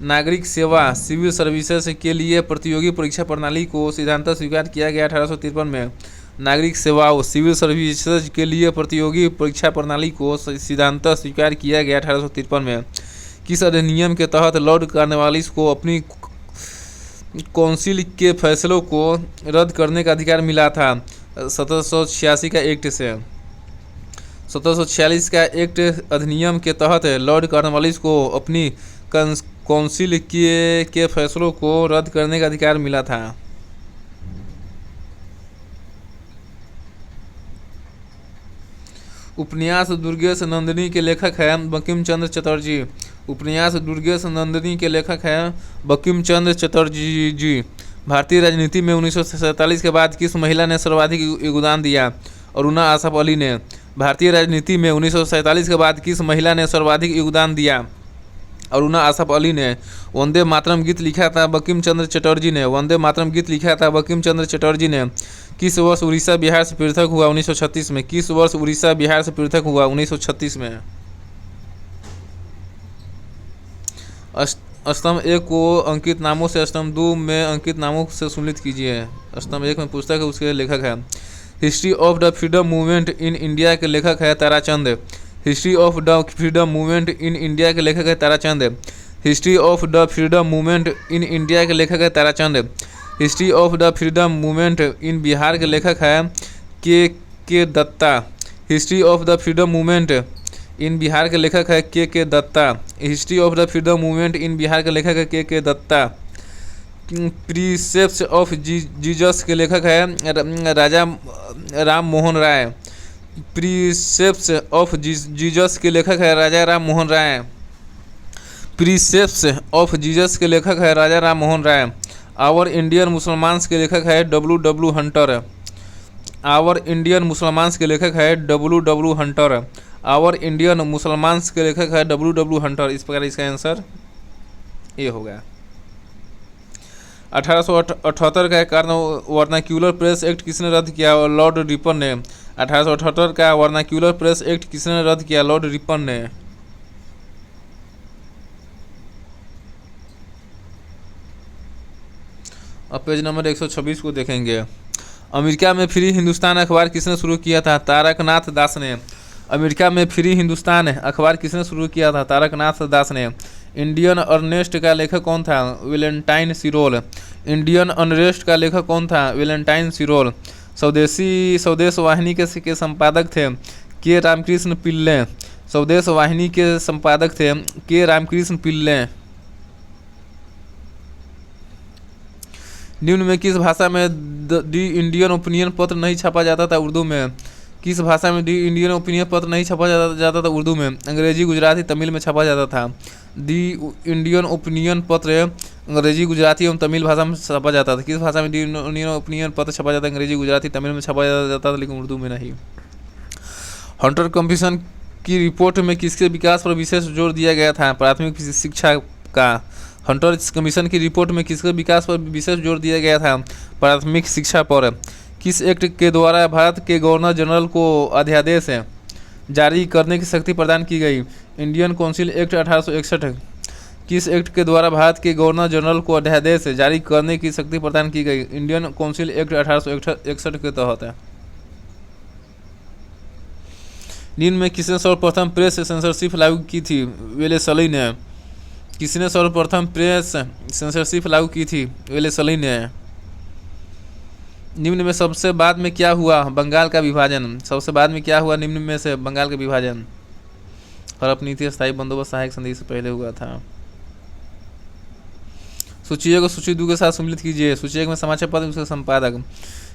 [SPEAKER 1] नागरिक सेवा सिविल सर्विसेज के लिए प्रतियोगी परीक्षा प्रणाली को सिद्धांत स्वीकार किया गया 1853 में। नागरिक सेवाओं सिविल सर्विसेज के लिए प्रतियोगी परीक्षा प्रणाली को सिद्धांत स्वीकार किया गया 1853 में। किस अधिनियम के तहत लॉर्ड कॉर्नवालिस को अपनी काउंसिल के फैसलों को रद्द करने का अधिकार मिला था? 1786 का एक्ट से। 1746 का एक्ट अधिनियम के तहत लॉर्ड कॉर्नवालिस को अपनी काउंसिल के फैसलों को रद्द करने का अधिकार मिला था। उपन्यास दुर्गेश नंदिनी के लेखक हैं बंकिम चंद्र चटर्जी। उपन्यास दुर्गेश नंदिनी के लेखक हैं बंकिम चंद्र चटर्जी जी। भारतीय राजनीति में 1947 के बाद किस महिला ने सर्वाधिक योगदान दिया? अरुणा आसफ अली ने। भारतीय राजनीति में 1947 के बाद किस महिला ने सर्वाधिक योगदान दिया? अरुणा आसफ अली ने। वंदे मातरम गीत लिखा था बंकिम चंद्र चटर्जी ने। वंदे मातरम गीत लिखा था बंकिम चंद्र चटर्जी ने। किस वर्ष उड़ीसा बिहार से पृथक हुआ? 1936 में। किस वर्ष उड़ीसा बिहार से पृथक हुआ? 1936 में। स्तंभ 1 को अंकित नामों से, स्तंभ 2 में अंकित नामों से सम्मिलित कीजिए। स्तंभ 1 में पुस्तक है, उसके लेखक है। History of the freedom movement in India के लेखक है Tarachand. History of the freedom movement in India के लेखक है Tarachand. History of the freedom movement in India के लेखक है Tarachand. History of the freedom movement in Bihar के लेखक है K Datta. History of the freedom movement in Bihar के लेखक है K Datta. History of the freedom movement in Bihar के लेखक है K Dutta. Precepts of Jesus के लेखक है राजा Ram Mohan Roy. Precepts of Jesus के लेखक है राजा Ram Mohan Roy. Precepts of Jesus के लेखक है राजा राम मोहन राय। आवर इंडियन मुसलमान्स के लेखक है डब्ल्यू हंटर। आवर इंडियन मुसलमान्स के लेखक है डब्ल्यू हंटर। आवर इंडियन मुसलमान्स के लेखक है डब्ल्यू हंटर। इस प्रकार इसका आंसर ये हो गया। 1878 का कारण वर्नाक्यूलर प्रेस एक्ट किसने रद्द किया? लॉर्ड रिपन ने। 1878 का वर्नाक्यूलर प्रेस एक्ट किसने रद्द किया? लॉर्ड रिपन ने। अब पेज नंबर 126 को देखेंगे। अमेरिका में फ्री हिंदुस्तान अखबार किसने शुरू किया था? तारकनाथ दास ने। अमेरिका में फ्री हिंदुस्तान अखबार किसने शुरू किया था? तारकनाथ दास ने। इंडियन अनरेस्ट का लेखक कौन था? वैलेंटाइन सिरोल। इंडियन अनरेस्ट का लेखक कौन था? वैलेंटाइन सिरोल। स्वदेश वाहिनी के संपादक थे के रामकृष्ण पिल्ले। स्वदेश वाहिनी के संपादक थे के रामकृष्ण पिल्ले। निम्न में किस भाषा में दी इंडियन ओपिनियन पत्र नहीं छपा जाता था? उर्दू में। किस भाषा में दी इंडियन ओपिनियन पत्र नहीं छपा जाता था? उर्दू में। अंग्रेजी, गुजराती, तमिल में छपा जाता था। दी इंडियन ओपिनियन पत्र अंग्रेजी, गुजराती एवं तमिल भाषा में छपा जाता था। किस भाषा में दी इंडियन ओपिनियन पत्र छपा जाता था? अंग्रेजी, गुजराती, तमिल में छपा जाता था, लेकिन उर्दू में नहीं। हंटर कमीशन की रिपोर्ट में किसके विकास पर विशेष जोर दिया गया था? प्राथमिक शिक्षा का। हंटर कमीशन की रिपोर्ट में किसके विकास पर विशेष जोर दिया गया था? प्राथमिक शिक्षा पर। किस एक्ट के द्वारा भारत के गवर्नर जनरल को अध्यादेश जारी करने की शक्ति प्रदान की गई? Indian council act 1861। किस एक्ट के द्वारा भारत के गवर्नर जनरल को अध्यादेश जारी करने की शक्ति प्रदान की गई? इंडियन काउंसिल एक्ट 1861 के तहत है। निम्न में किसने सर्वप्रथम प्रेस सेंसरशिप लागू की थी? वेलेस्ली ने। किसने सर्वप्रथम प्रेस सेंसरशिप लागू की थी? वेलेस्ली ने। निम्न में सबसे बाद में क्या हुआ? बंगाल का विभाजन। सबसे बाद में क्या हुआ निम्न में से? बंगाल का विभाजन। हड़प नीति स्थायी बंदोबस्त सहायक संधि से पहले हुआ था। सूची 1 को सूची 2 के साथ सम्मिलित कीजिए। सूची 1 में समाचार पत्र, उसके संपादक।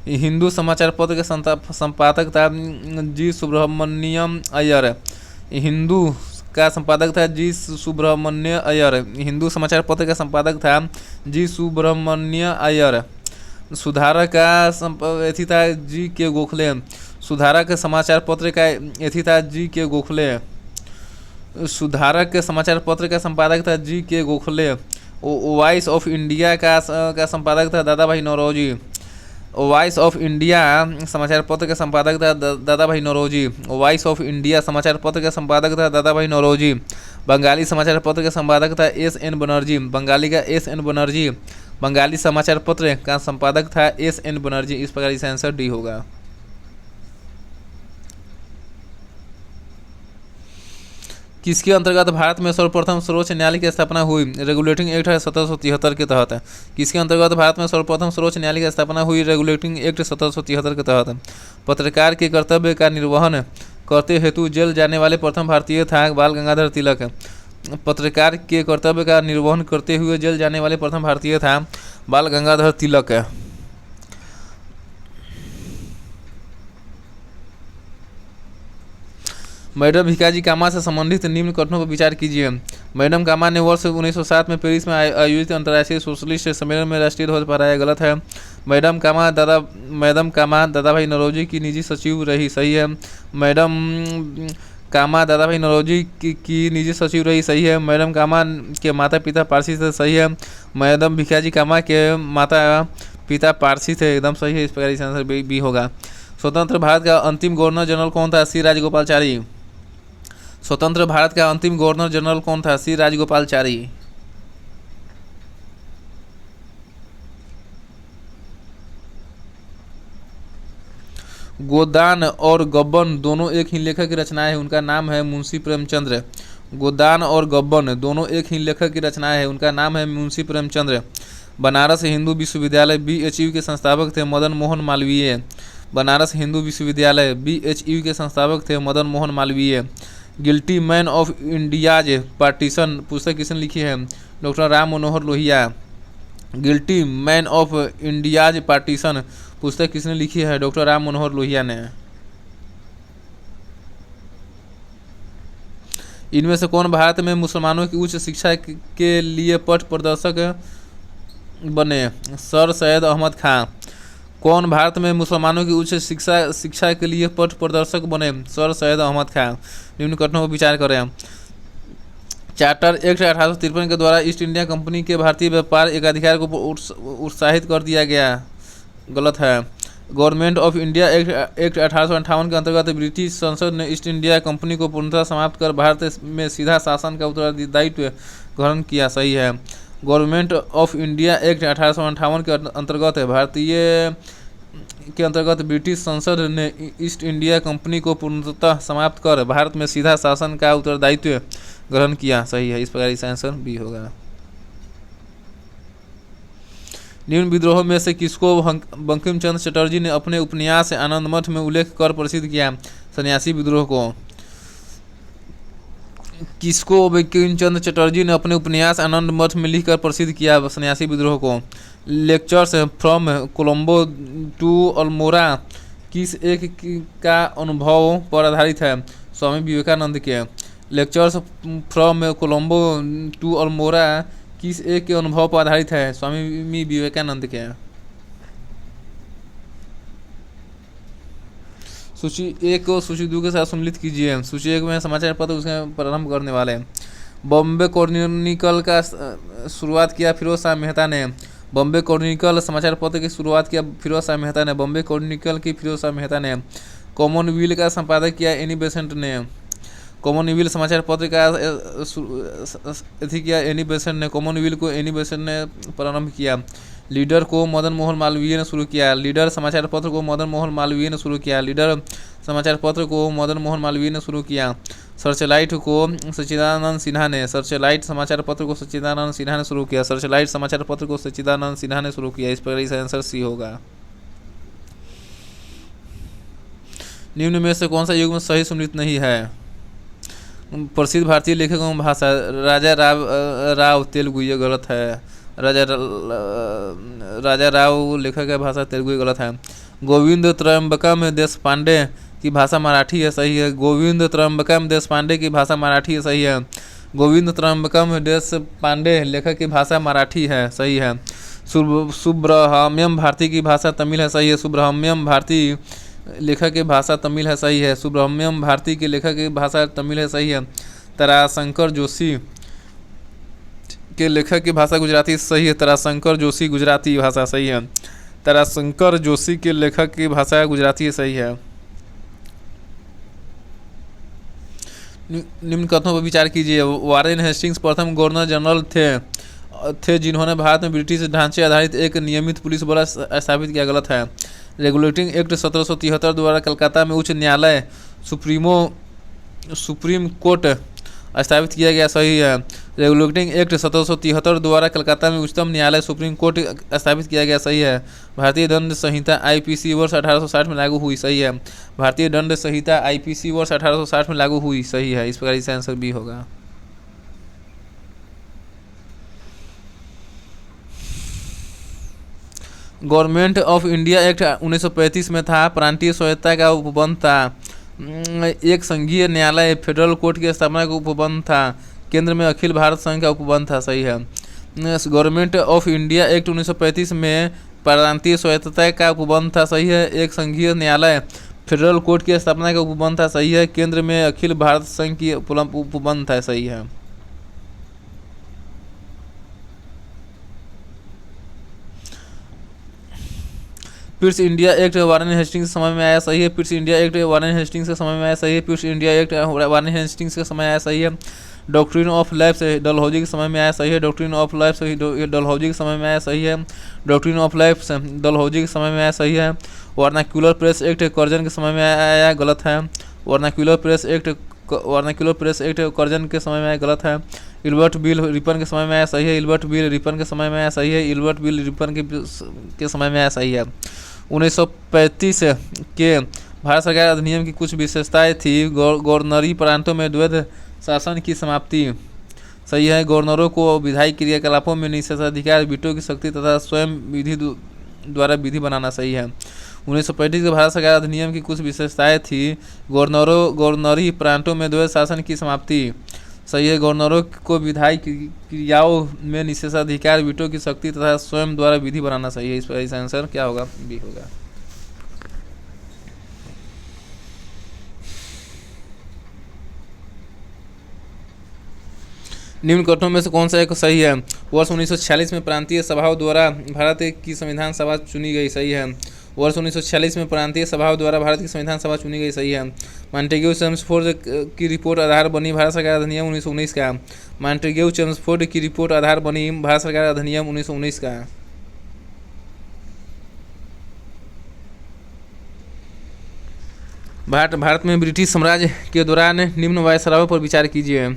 [SPEAKER 1] हिंदू समाचार पत्र के संपादक था जी सुब्रमण्यम अय्यर। हिंदू का संपादक था जी सुब्रमण्य अय्यर। हिंदू समाचार पत्र का संपादक था जी सुब्रमण्य अय्यर। सुधारक का एथी था जी के गोखले। सुधारक के समाचार पत्र का एथी था जी के गोखले। सुधारक के समाचार पत्र का संपादक था जी के गोखले। वॉइस ऑफ इंडिया का संपादक था दादा भाई नौरोजी। वॉइस ऑफ इंडिया समाचार पत्र का संपादक था दादा भाई नौरोजी। वॉइस ऑफ इंडिया समाचार पत्र का संपादक था दादा भाई नौरोजी। बंगाली समाचार पत्र का संपादक था एस.एन. बनर्जी। बंगाली का एस.एन. बनर्जी। बंगाली समाचार पत्र का संपादक था एस.एन. बनर्जी। इस प्रकार इसका आंसर डी होगा। किसके अंतर्गत भारत में सर्वप्रथम सर्वोच्च न्यायालय की स्थापना हुई? रेगुलेटिंग एक्ट 1773 के तहत। किसके अंतर्गत भारत में सर्वप्रथम सर्वोच्च न्यायालय की स्थापना हुई? रेगुलेटिंग एक्ट 1773 के तहत। पत्रकार के कर्तव्य का निर्वहन करते हेतु जेल जाने वाले प्रथम भारतीय था बाल गंगाधर तिलक। पत्रकार के कर्तव्य का निर्वहन करते हुए जेल जाने वाले प्रथम भारतीय था बाल गंगाधर तिलक। मैडम भिकाजी कामा से संबंधित निम्न कथनों पर विचार कीजिए। मैडम कामा ने वर्ष 1907 में पेरिस में आयोजित अंतर्राष्ट्रीय सोशलिस्ट सम्मेलन में राष्ट्रीय ध्वज फहराया। गलत है। मैडम कामा दादा भाई नौरोजी की निजी सचिव रही, सही है। मैडम कामा दादा भाई नौरोजी की निजी सचिव रही, सही है। मैडम कामा के माता पिता पारसी थे, सही है। मैडम भिखाजी कामा के माता पिता पारसी थे, एकदम सही है। इस प्रकार इसका आंसर बी होगा। स्वतंत्र भारत का अंतिम गवर्नर जनरल कौन था? सी राजगोपालचारी। स्वतंत्र भारत का अंतिम गवर्नर जनरल कौन था? सी राजगोपालचारी। गोदान और गब्बर दोनों एक ही लेखक की रचनाएं हैं, उनका नाम है मुंशी प्रेमचंद्र। गोदान और गब्बर दोनों एक ही लेखक की रचनाएं हैं, उनका नाम है मुंशी प्रेमचंद्र। बनारस हिंदू विश्वविद्यालय BHU के संस्थापक थे मदन मोहन मालवीय। बनारस हिंदू विश्वविद्यालय BHU के संस्थापक थे Madan Mohan Malviya. Guilty man of India's partition पुस्तक किसने लिखी है? Doctor Ram Manohar Lohia. Guilty man of India's partition पुस्तक किसने लिखी है? डॉक्टर राम मनोहर लोहिया ने। इनमें से कौन भारत में मुसलमानों की उच्च शिक्षा के लिए पथ प्रदर्शक बने? सर सैयद अहमद खां। कौन भारत में मुसलमानों की उच्च शिक्षा के लिए पथ प्रदर्शक बने? सर सैयद अहमद खां। निम्न कथनों पर विचार करें। चार्टर एक्ट 1853 के द्वारा ईस्ट इंडिया कंपनी के भारतीय व्यापार एकाधिकार को उत्साहित कर दिया गया, गलत है। गवर्नमेंट ऑफ इंडिया एक्ट 1858 के अंतर्गत ब्रिटिश संसद ने ईस्ट इंडिया कंपनी को पूर्णतः समाप्त कर भारत में सीधा शासन का उत्तरदायित्व ग्रहण किया, सही है। गवर्नमेंट ऑफ इंडिया एक्ट 1858 के अंतर्गत ब्रिटिश संसद ने ईस्ट इंडिया कंपनी को पूर्णतः समाप्त कर भारत में सीधा शासन का उत्तरदायित्व ग्रहण किया, सही है। इस प्रकार इसका आंसर बी होगा। निम्न विद्रोह में से किसको बंकिम चंद्र चटर्जी ने अपने उपन्यास आनंद मठ में उल्लेख कर प्रसिद्ध किया? सन्यासी विद्रोह को। किसको बंकिम चंद्र चटर्जी ने अपने उपन्यास आनंद मठ में लिखकर प्रसिद्ध किया? सन्यासी विद्रोह को। Lectures from Colombo to Almora किस एक का अनुभव पर आधारित है? स्वामी विवेकानंद के। Lectures from Colombo to Almora किस एक के अनुभव पर आधारित है? स्वामी विवेकानंद के। सूची 1 को सूची 2 के साथ सम्मिलित कीजिए। सूची 1 में समाचार पत्र उसके प्रारंभ करने वाले। बॉम्बे क्रॉनिकल का शुरुआत किया फिरोज शाह मेहता ने। बॉम्बे क्रॉनिकल समाचार पत्र की शुरुआत किया फिरोज शाह मेहता ने। बॉम्बे क्रॉनिकल की फिरोज शाह मेहता ने। कॉमनवेल्थ का संपादक किया एनी बेसेंट ने। कॉमनवेल्थ समाचार पत्र का किया एनी बेसेंट ने। कॉमनवेल्थ को एनी बेसेंट ने प्रारंभ किया। लीडर को मदन मोहन मालवीय ने शुरू किया। लीडर समाचार पत्र को मदन मोहन मालवीय ने शुरू किया। लीडर समाचार पत्र को मदन मोहन मालवीय ने शुरू किया। सर्चलाइट को सच्चिदानंद सिन्हा ने। सर्चलाइट समाचार पत्र को सच्चिदानंद सिन्हा ने शुरू किया। सर्चलाइट समाचार पत्र को सच्चिदानंद सिन्हा ने शुरू किया। इस पर इसका आंसर सी होगा। निम्न में से कौन सा युग्म सही सम्मिलित नहीं है? प्रसिद्ध भारतीय लेखक एवं भाषा राजा राव तेलुगु, ये गलत है। राजा राव लेखक है, भाषा तेलुगु, गलत है। गोविंद त्रयंबकम देशपांडे की भाषा मराठी है, सही है। गोविंद त्रयंबकम देशपांडे की भाषा मराठी है, सही है। गोविंद त्रयंबकम देशपांडे लेखक की भाषा मराठी है, सही है। सुब्रह्मण्यम भारती की भाषा तमिल है, सही है। सुब्रह्मण्यम भारती लेखक की भाषा तमिल है, सही है। सुब्रह्मण्यम भारती के लेखक की भाषा तमिल है, सही है। ताराशंकर जोशी के लेखक की भाषा गुजराती, सही है। ताराशंकर जोशी गुजराती भाषा, सही है। ताराशंकर जोशी के लेखक की भाषा गुजराती, सही है। निम्न कथनों पर विचार कीजिए। वारेन हेस्टिंग्स प्रथम गवर्नर जनरल थे जिन्होंने भारत में ब्रिटिश ढांचे आधारित एक नियमित पुलिस बल स्थापित किया, गलत है। रेगुलेटिंग एक्ट 1773 द्वारा कलकत्ता में उच्च न्यायालय सुप्रीम कोर्ट स्थापित किया गया, सही है। रेगुलेटिंग एक्ट 1773 द्वारा कलकत्ता में उच्चतम न्यायालय सुप्रीम कोर्ट स्थापित किया गया, सही है। भारतीय दंड संहिता IPC वर्ष 1860 में लागू हुई, सही है। भारतीय दंड संहिता IPC वर्ष 1860 में लागू हुई, सही है। इस प्रकार इसका आंसर बी होगा। गवर्नमेंट ऑफ इंडिया एक्ट 1935 में था। प्रांतीय स्वायत्तता का उपबंध था। एक संघीय न्यायालय फेडरल कोर्ट की स्थापना का उपबंध था। केंद्र में अखिल भारत संघ का उपबंध था, सही है। गवर्नमेंट ऑफ इंडिया एक्ट 1935 में प्रांतीय स्वायत्तता का उपबंध था, सही है। एक संघीय न्यायालय फेडरल कोर्ट की स्थापना का उपबंध था, सही है। केंद्र में अखिल भारत संघ की उपबंध था, सही है। Pitt's India act Warren Hastings के समय में आया, सही है। Pitt's India act Warren Hastings के समय में आया, सही है। Pitt's India act Warren Hastings के समय आया, सही है। डॉक्ट्रिन ऑफ लाइफ डलहौजी के समय में आया, सही है। डॉक्ट्रिन ऑफ लाइफ डलहौजी के समय में आया, सही है। डॉक्ट्रिन ऑफ लाइफ डलहौजी के समय में आया, सही है। वर्नाक्यूलर प्रेस एक्ट कर्जन के समय में आया, गलत है। वर्नाक्यूलर प्रेस एक्ट कर्जन के समय में आया, गलत है। इल्बर्ट बिल रिपन के समय में आया, सही है। इल्बर्ट बिल रिपन के समय में आया, सही है। इल्बर्ट बिल रिपन के समय में आया, सही है। 1935 के भारत सरकार अधिनियम की कुछ विशेषताएं थी। गवर्नरी प्रांतों में द्वैध शासन की समाप्ति, सही है। गवर्नरों को विधायी क्रियाकलापों में निषेधाधिकार, वीटो की शक्ति तथा स्वयं विधि द्वारा विधि बनाना, सही है। 1935 के भारत सरकार अधिनियम की कुछ विशेषताएं थी। गवर्नरी प्रांतों में द्वैध शासन की समाप्ति, सही है। गवर्नरों को विधायी क्रियाओं में निषेधाधिकार, वीटो की शक्ति तथा स्वयं द्वारा विधि बनाना, सही है। इस आंसर क्या होगा? बी होगा। निम्न कथनों में से कौन सा एक सही है? वर्ष 1946 में प्रांतीय सभाओं द्वारा भारत की संविधान सभा चुनी गई, सही है। वर्ष 1946 में प्रांतीय सभाओं द्वारा भारत की संविधान सभा चुनी गई, सही है। मॉन्टेग्यू चेम्सफोर्ड की रिपोर्ट आधार बनी भारत सरकार अधिनियम 1919 का। मॉन्टेग्यू चेम्सफोर्ड की रिपोर्ट आधार बनी भारत सरकार अधिनियम 1919 का। भारत में ब्रिटिश साम्राज्य के दौरान निम्न वायसरायों पर विचार कीजिए।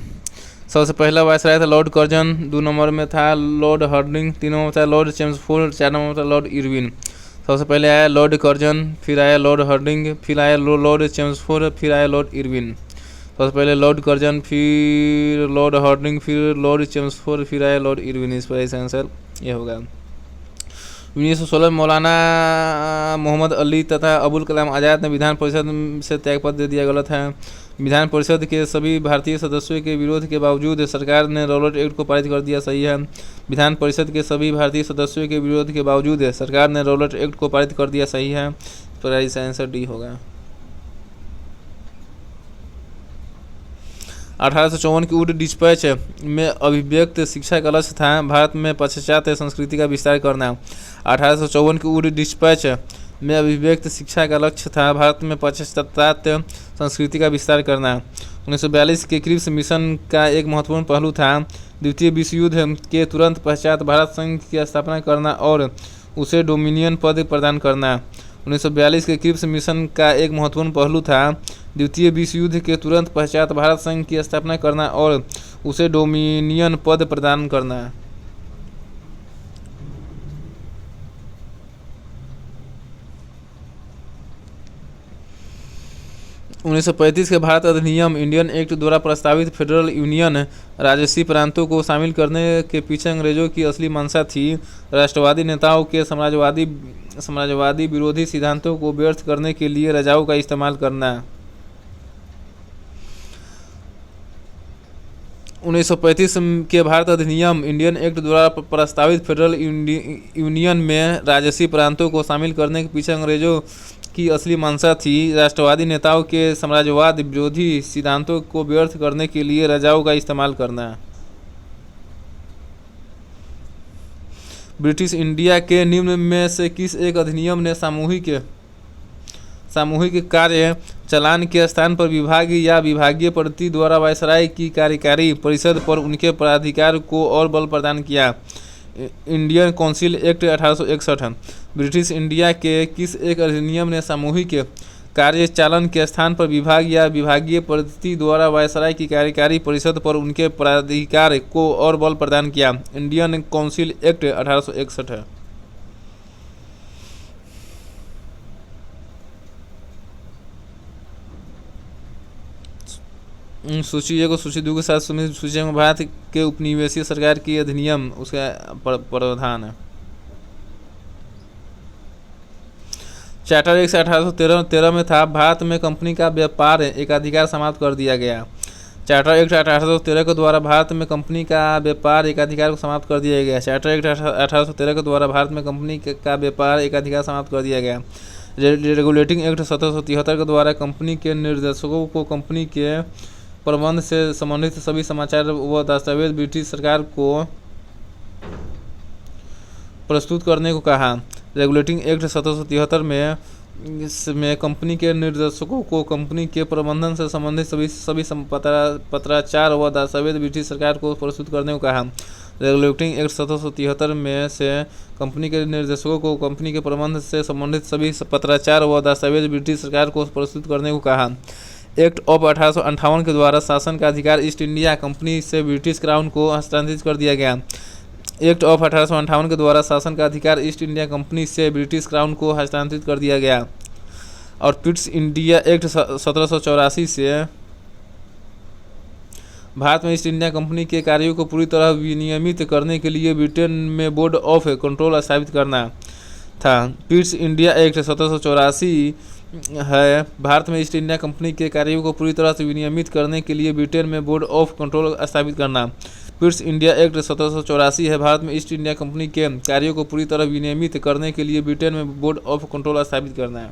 [SPEAKER 1] सबसे पहला वायसराय था लॉर्ड कर्जन, 2 नंबर में था लॉर्ड हार्डिंग, 3 नंबर में था लॉर्ड चेम्सफोर्ड, 4 नंबर में था लॉर्ड इरविन। सबसे पहले आया लॉर्ड कर्जन, फिर आया लॉर्ड हार्डिंग, फिर आया लॉर्ड चेम्सफोर्ड, फिर आया लॉर्ड इरविन। सबसे पहले लॉर्ड कर्जन, फिर लॉर्ड हार्डिंग, फिर लॉर्ड चेम्सफोर्ड, फिर आया लॉर्ड इरविन। इस पर इसका आंसर ये होगा। 1916 में मौलाना मोहम्मद अली तथा अबुल कलाम आज़ाद ने विधान परिषद से त्यागपत्र दे दिया, गलत है। विधान परिषद के सभी भारतीय सदस्यों के विरोध के बावजूद सरकार ने रॉलेट एक्ट को पारित कर दिया, सही है। विधान परिषद के सभी भारतीय सदस्यों के विरोध के बावजूद सरकार ने रॉलेट एक्ट को पारित कर दिया, सही है। तो इसका आंसर डी होगा। 1854 की वुड डिस्पैच में अभिव्यक्त शिक्षा का लक्ष्य था भारत में पाश्चात्य संस्कृति का विस्तार करना। 1854 की वुड डिस्पैच में अभिव्यक्त शिक्षा का लक्ष्य था भारत में पाश्चात्य संस्कृति का विस्तार करना। 1942 के क्रिप्स मिशन का एक महत्वपूर्ण पहलू था द्वितीय विश्व युद्ध के तुरंत पश्चात भारत संघ की स्थापना करना और उसे डोमिनियन पद प्रदान करना। 1942 के क्रिप्स मिशन का एक महत्वपूर्ण पहलू था द्वितीय विश्व युद्ध के तुरंत पश्चात भारत संघ की स्थापना करना और उसे डोमिनियन पद प्रदान करना। 1935 के भारत अधिनियम इंडियन एक्ट द्वारा प्रस्तावित फेडरल यूनियन राजसी प्रांतों को शामिल करने के पीछे अंग्रेजों की असली मंशा थी राष्ट्रवादी नेताओं के साम्राज्यवादी विरोधी सिद्धांतों को व्यर्थ करने के लिए रजाओं का इस्तेमाल करना। 1935 के भारत अधिनियम इंडियन एक्ट द्वारा प्रस्तावित फेडरल यूनियन में राजसी प्रांतों को शामिल करने के पीछे अंग्रेजों की असली मंशा थी राष्ट्रवादी नेताओं के साम्राज्यवाद विरोधी सिद्धांतों को व्यर्थ करने के लिए रजाओं का इस्तेमाल करना। ब्रिटिश इंडिया के निम्न में से किस एक अधिनियम ने सामूहिक कार्य चालान के स्थान पर विभाग या विभागीय पद्धति द्वारा वायसराय की कार्यकारी परिषद पर उनके प्राधिकार को और बल प्रदान किया? Indian council act 1861। British India के किस एक अधिनियम ने सामूहिक कार्य चालन के स्थान पर विभाग या विभागीय पद्धति द्वारा वायसराय की कार्यकारी परिषद पर उनके प्राधिकार को और बल प्रदान किया? इंडियन काउंसिल एक्ट 1861 है। सूची 1 और सूची 2 के साथ सूची में भारत के उपनिवेशीय सरकार की अधिनियम उसका प्रावधान है। चार्टर 1 से 1813 में था भारत में कंपनी का व्यापार एकाधिकार समाप्त कर दिया गया। चार्टर एक्ट 1813 के द्वारा भारत में कंपनी का व्यापार एकाधिकार को समाप्त कर दिया गया। चार्टर एक्ट 1813 के द्वारा भारत में कंपनी का व्यापार एकाधिकार समाप्त कर दिया गया। रेगुलेटिंग एक्ट 1773 के द्वारा कंपनी के निर्देशकों को कंपनी के प्रबंध से संबंधित सभी समाचार व दस्तावेज ब्रिटिश सरकार को प्रस्तुत करने को कहा। रेगुलेटिंग एक्ट 1773 में कंपनी के निर्देशकों को कंपनी के प्रबंधन से संबंधित सभी पत्राचार व दस्तावेज ब्रिटिश सरकार को प्रस्तुत करने को कहा। रेगुलेटिंग एक्ट 1773 में से कंपनी के निर्देशकों को कंपनी के प्रबंधन से संबंधित सभी पत्राचार व दस्तावेज ब्रिटिश सरकार को प्रस्तुत करने को कहा। एक्ट ऑफ 1858 के द्वारा शासन का अधिकार ईस्ट इंडिया कंपनी से ब्रिटिश क्राउन को हस्तांतरित कर दिया गया। एक्ट ऑफ 1858 के द्वारा शासन का अधिकार ईस्ट इंडिया कंपनी से ब्रिटिश क्राउन को हस्तांतरित कर दिया गया। और पिट्स इंडिया एक्ट 1784 से भारत में ईस्ट इंडिया कंपनी के कार्यों को पूरी तरह विनियमित करने के लिए ब्रिटेन में बोर्ड ऑफ कंट्रोल स्थापित करना था। पिट्स इंडिया एक्ट 1784 है भारत में ईस्ट इंडिया कंपनी के कार्यों को पूरी तरह से विनियमित करने के लिए ब्रिटेन में बोर्ड ऑफ कंट्रोल स्थापित करना। पिट्स इंडिया एक्ट 1784 है भारत में ईस्ट इंडिया कंपनी के कार्यों को पूरी तरह विनियमित करने के लिए ब्रिटेन में बोर्ड ऑफ कंट्रोल स्थापित करना है।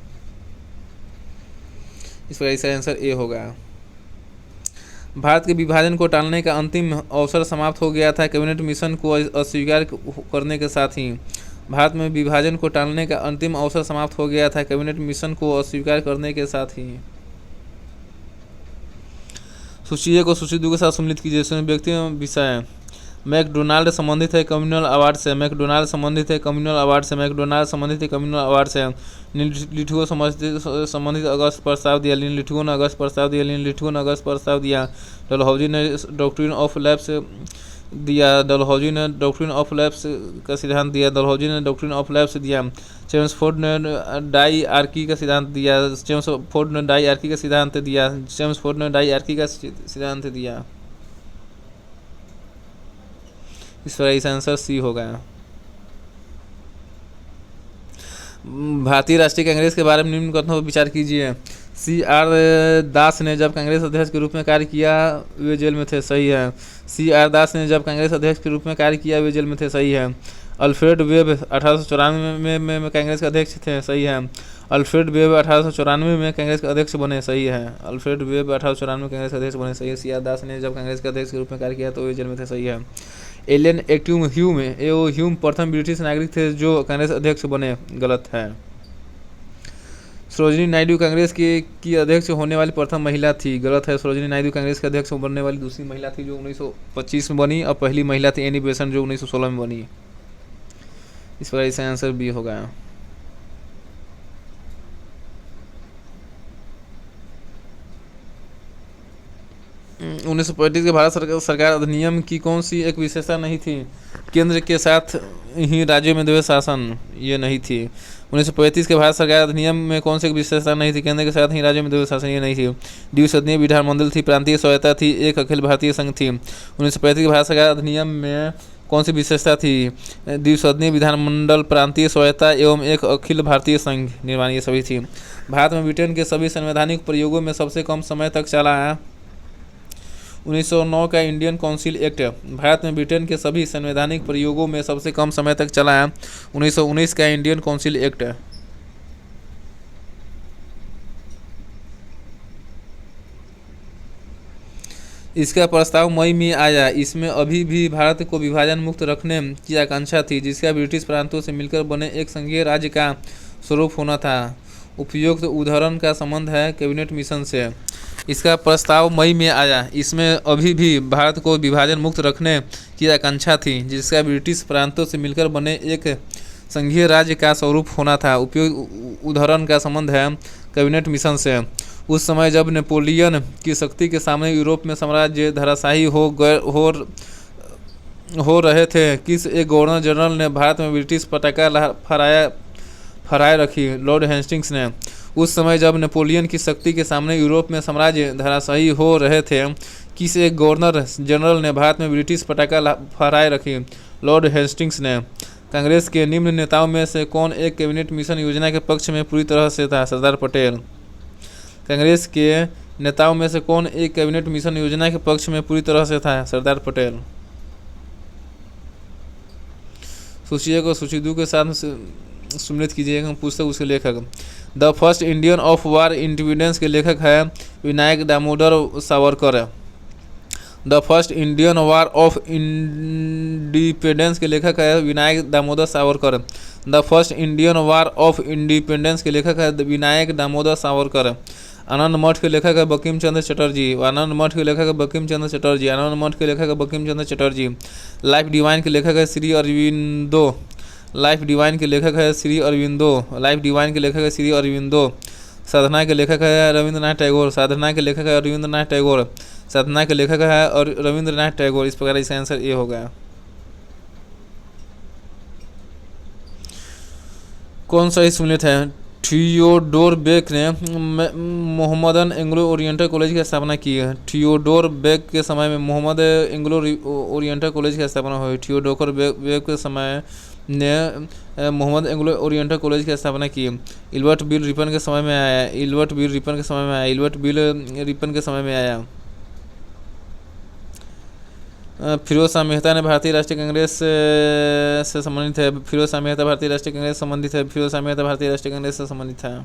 [SPEAKER 1] इसका इसका आंसर ए होगा। भारत के विभाजन को टालने का अंतिम अवसर समाप्त हो गया था कैबिनेट मिशन को अस्वीकार करने के साथ ही। भारत में विभाजन को टालने का अंतिम अवसर समाप्त हो गया था कैबिनेट मिशन को अस्वीकार करने के साथ ही। सूची ए को सूची 2 के साथ सम्मिलित कीजिए। व्यक्ति विषय मैकडोनाल्ड संबंधित है कम्युनल अवार्ड से। मैकडोनाल्ड संबंधित है कम्युनल अवार्ड से। मैकडोनाल्ड संबंधित है कम्युनल अवार्ड से। लिथुओ संबंधित अगस्त प्रस्ताव दिया। लिथुओ ने अगस्त प्रस्ताव दिया। लिथुओ ने अगस्त प्रस्ताव दिया। डलहौजी ने डॉक्ट्रिन ऑफ लैप्स दिया। डलहौजी ने डॉक्ट्रिन ऑफ लैप्स का सिद्धांत दिया। डलहौजी ने डॉक्ट्रिन ऑफ लैप्स दिया। चेम्सफोर्ड ने डाइआर्की का सिद्धांत दिया। चेम्सफोर्ड ने डाइआर्की का सिद्धांत दिया। चेम्सफोर्ड ने डाइआर्की का सिद्धांत दिया। इस तरह इस आंसर सी होगा। भारतीय राष्ट्रीय कांग्रेस के बारे में निम्न कथनों पर विचार कीजिए। CR दास ने जब कांग्रेस अध्यक्ष के रूप में कार्य किया वे जेल में थे, सही है। CR दास ने जब कांग्रेस अध्यक्ष के रूप में कार्य किया वे जेल में थे, सही है। अल्फ्रेड वेब 1894 में कांग्रेस के अध्यक्ष थे, सही है। अल्फ्रेड वेब 1894 में कांग्रेस के अध्यक्ष बने, सही है। अल्फ्रेड वेब 1894 में कांग्रेस के अध्यक्ष बने, सही है। CR दास ने जब कांग्रेस के अध्यक्ष के रूप में कार्य किया तो वे जेल में थे, सही है। एलियन एक्टिव ह्यूम प्रथम ब्रिटिश नागरिक थे जो कांग्रेस अध्यक्ष बने, गलत है। सरोजिनी नायडू कांग्रेस की अध्यक्ष होने वाली प्रथम महिला थी, गलत है। सरोजिनी नायडू कांग्रेस के अध्यक्ष बनने वाली दूसरी महिला थी जो 1925 में बनी, और पहली महिला थी एनी बेसेंट जो 1916 में बनी। इस पर इसका आंसर बी होगा। 1935 के भारत सरकार अधिनियम की कौन सी एक विशेषता नहीं थी? केंद्र के साथ ही राज्यों में द्वैध शासन, ये नहीं थी। 1935 के भारत सरकार अधिनियम में कौन सी एक विशेषता नहीं थी? केंद्र के साथ ही राज्यों में द्वैध शासन, ये नहीं थी। द्विसदनीय विधानमंडल थी, प्रांतीय स्वायत्ता थी, एक अखिल भारतीय संघ थी। 1935 के भारत सरकार अधिनियम में कौन सी विशेषता थी? द्विसदनीय विधानमंडल, प्रांतीय स्वायत्ता एवं एक अखिल भारतीय संघ निर्माण, ये सभी थी। भारत में ब्रिटेन के सभी संवैधानिक प्रयोगों में सबसे कम समय तक चला है 1909 का इंडियन काउंसिल एक्ट। भारत में ब्रिटेन के सभी संवैधानिक प्रयोगों में सबसे कम समय तक चला है 1919 का इंडियन काउंसिल एक्ट। इसका प्रस्ताव मई में आया। इसमें अभी भी भारत को विभाजन मुक्त रखने की आकांक्षा थी, जिसका ब्रिटिश प्रांतों से मिलकर बने एक संघीय राज्य का स्वरूप होना था। उपयुक्त उदाहरण का संबंध है कैबिनेट मिशन से। इसका प्रस्ताव मई में आया। इसमें अभी भी भारत को विभाजन मुक्त रखने की आकांक्षा थी, जिसका ब्रिटिश प्रांतों से मिलकर बने एक संघीय राज्य का स्वरूप होना था। उपयुक्त उदाहरण का संबंध है कैबिनेट मिशन से। उस समय जब नेपोलियन की शक्ति के सामने यूरोप में साम्राज्य धराशायी हो रहे थे, किस एक गवर्नर जनरल ने भारत में ब्रिटिश पताका फहराए रखी? लॉर्ड हेस्टिंग्स ने। उस समय जब नेपोलियन की शक्ति के सामने यूरोप में साम्राज्य धराशायी हो रहे थे, किस एक गवर्नर जनरल ने भारत में ब्रिटिश पताका फहराए रखी? लॉर्ड हेस्टिंग्स ने। कांग्रेस के निम्न नेताओं में से कौन एक कैबिनेट मिशन योजना के पक्ष में पूरी तरह से था? सरदार पटेल। कांग्रेस के नेताओं में से कौन एक कैबिनेट मिशन योजना के पक्ष में पूरी तरह से था? सरदार पटेल। सूची को सूची 2 के साथ सम्मिलित कीजिएगा। पुस्तक उसके लेखक। The first Indian of war independence के लेखक है Vinayak Damodar Savarkar. The first Indian war of independence के लेखक है Vinayak Damodar Savarkar. The first Indian war of independence के लेखक है विनायक दामोदर सावरकर। आनंद मठ के लेखक है बंकिम चंद्र चटर्जी। आनंद मठ के लेखक है बंकिम चंद्र चटर्जी। आनंद मठ के लेखक है बंकिम चंद्र चटर्जी। लाइफ डिवाइन के लेखक है श्री अरविंदो। लाइफ डिवाइन के लेखक है श्री अरविंदो। लाइफ डिवाइन के लेखक है श्री अरविंदो। साधना के लेखक है रविंद्रनाथ टैगोर। साधना के लेखक है रविंद्रनाथ टैगोर। साधना के लेखक है और रविंद्रनाथ टैगोर। इस प्रकार इसका आंसर ए होगा। कौन सा सम्मिलित है? थियोडोर बेक ने मोहम्मदन एंग्लो ओरिएंटल कॉलेज की स्थापना की है। थियोडोर बेक के समय में मोहम्मद एंग्लो ओरिएंटल कॉलेज की स्थापना हुई। थियोडोर बेक के समय ने मोहम्मद एंग्लो ओरिएंटल कॉलेज की स्थापना की। इल्बर्ट बिल रिपन के समय में आया। इल्बर्ट बिल रिपन के समय में आया। इल्बर्ट बिल रिपन के समय में आया। फिरोज शाह मेहता ने भारतीय राष्ट्रीय कांग्रेस से संबंधित है। फिरोज शाह मेहता भारतीय राष्ट्रीय कांग्रेस से संबंधित है। फिरोज शाह मेहता भारतीय राष्ट्रीय कांग्रेस से संबंधित है।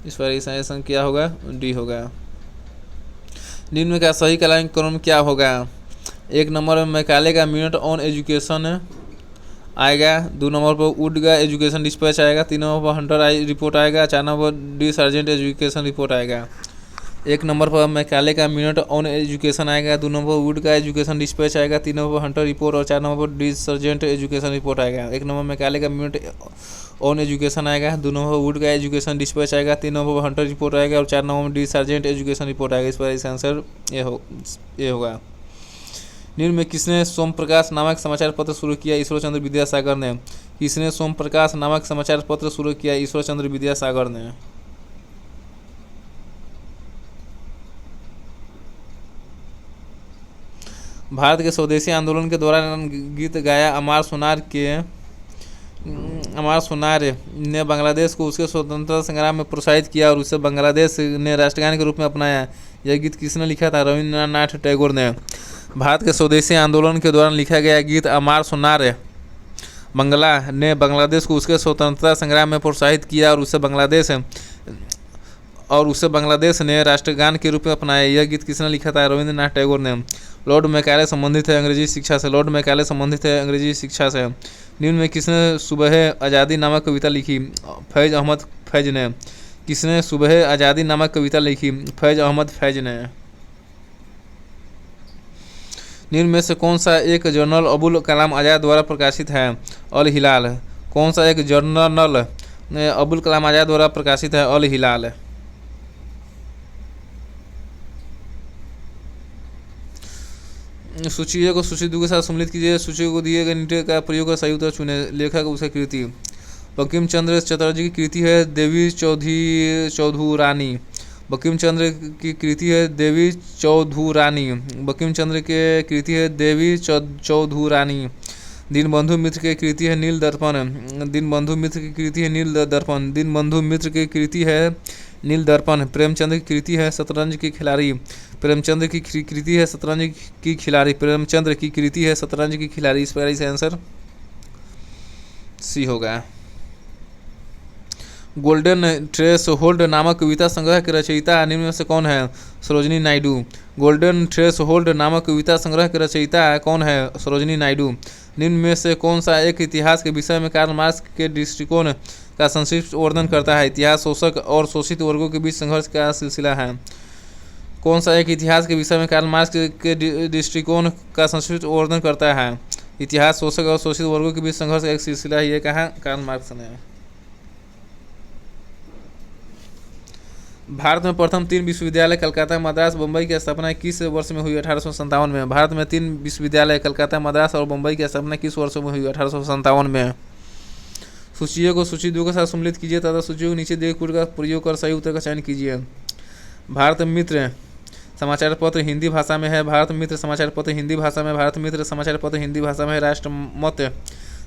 [SPEAKER 1] इस पर आंसर क्या होगा? डी होगा। निम्न में का सही क्रम क्या होगा? 1 नंबर में मैकाले का मिनट ऑन एजुकेशन आएगा। 2 नंबर पर वुड का एजुकेशन डिस्पैच आएगा। 3 नंबर पर हंटर रिपोर्ट आएगा। 4 नंबर पर डी सार्जेंट एजुकेशन रिपोर्ट आएगा। 1 नंबर पर मैकाले का मिनट ऑन एजुकेशन आएगा। 2 नंबर पर वुड का एजुकेशन डिस्पैच आएगा। 3 नंबर पर हंटर रिपोर्ट और 4 नंबर पर डी सर्जेंट एजुकेशन रिपोर्ट आएगा। 1 नंबर मैकाले का मिनट ऑन एजुकेशन आएगा। 2 नंबर पर वुड का एजुकेशन डिस्पैच आएगा। 3 नंबर पर हंटर रिपोर्ट आएगा और 4 नंबर पर डी सर्जेंट एजुकेशन रिपोर्ट आएगा। इस पर इसका आंसर ए होगा। निम्न में किसने सोम प्रकाश नामक समाचार पत्र शुरू किया? ईश्वर चंद्र विद्यासागर ने। किसने सोम प्रकाश नामक समाचार पत्र शुरू किया? ईश्वर चंद्र विद्यासागर ने। भारत के स्वदेशी आंदोलन के दौरान गीत गाया अमार सुनार ने बांग्लादेश को उसके स्वतंत्रता संग्राम में प्रोत्साहित किया और उसे बांग्लादेश ने राष्ट्रगान के रूप में अपनाया। यह गीत किसने लिखा था? रविंद्रनाथ टैगोर ने। भारत के स्वदेशी आंदोलन के दौरान लिखा गया गीत अमार सुनार बंगला ने बांग्लादेश को उसके स्वतंत्रता संग्राम में प्रोत्साहित किया और उसे बांग्लादेश ने राष्ट्रगान के रूप में अपनाया। यह गीत किसने लिखा था? रविंद्रनाथ टैगोर ने। लॉर्ड मैकाले संबंधित है अंग्रेजी शिक्षा से। लॉर्ड मैकाले संबंधित है अंग्रेजी शिक्षा से। निम्न में किसने सुबह आज़ादी नामक कविता लिखी? फैज़ अहमद फैज़ ने। किसने सुबह आज़ादी नामक कविता लिखी? फैज़ अहमद फैज़ ने। निम्न में से कौन सा एक जर्नल अबुल कलाम आज़ाद द्वारा प्रकाशित है? अल हिलाल। कौन सा एक जर्नल अबुल कलाम आज़ाद द्वारा प्रकाशित है? अल हिलाल। सूची को सूची 2 के साथ सम्मिलित कीजिए। सूची को दिए गए नीचे का प्रयोग कर सही उत्तर चुने। लेखक उसका कृति। बंकिम चंद्र चटर्जी की कृति है देवी चौधुरानी। बंकिम चंद्र की कृति है देवी चौधुरानी। बंकिम चंद्र के कृति है देवी चौधुरानी। दीनबंधु मित्र की कृति है नील दर्पण। दीनबंधु मित्र की कृति है नील दर्पण। दीनबंधु मित्र की कृति है नील दर्पण। प्रेमचंद्र की कृति है शतरंज की खिलाड़ी। प्रेमचंद्र की कृति है शतरंज की खिलाड़ी। प्रेमचंद्र की कृति है शतरंज की खिलाड़ी। इस प्रकार इसका आंसर सी होगा। गोल्डन ट्रेस होल्ड नामक कविता संग्रह के रचयिता निम्न में से कौन है? Sarojini Naidu. Golden trace hold नामक कविता संग्रह के रचयिता कौन है? सरोजिनी नायडू। निम्न में से कौन सा एक इतिहास के विषय में कार्ल मार्क्स के दृष्टिकोण का संक्षिप्त वर्णन करता है? इतिहास शोषक और शोषित वर्गों के बीच संघर्ष का सिलसिला है। कौन सा एक इतिहास के विषय में कार्ल मार्क्स के दृष्टिकोण का संक्षिप्त वर्णन करता है? इतिहास शोषक और शोषित वर्गों के बीच संघर्ष का एक सिलसिला है। ये कहा कार्ल मार्क्स ने। भारत में प्रथम 3 विश्वविद्यालय कलकत्ता, मद्रास, बम्बई की स्थापना किस वर्ष में हुई? 1857 में। भारत में 3 विश्वविद्यालय कलकत्ता, मद्रास और बम्बई की स्थापना किस वर्ष में हुई? 1857 में। सूची को सूची 2 के साथ सम्मिलित कीजिए तथा सूची को नीचे दिए कोड का प्रयोग कर सही उत्तर का चयन कीजिए। भारत मित्र समाचार पत्र हिंदी भाषा में है। भारत मित्र समाचार पत्र हिंदी भाषा में। भारत मित्र समाचार पत्र हिंदी भाषा में है। राष्ट्रमत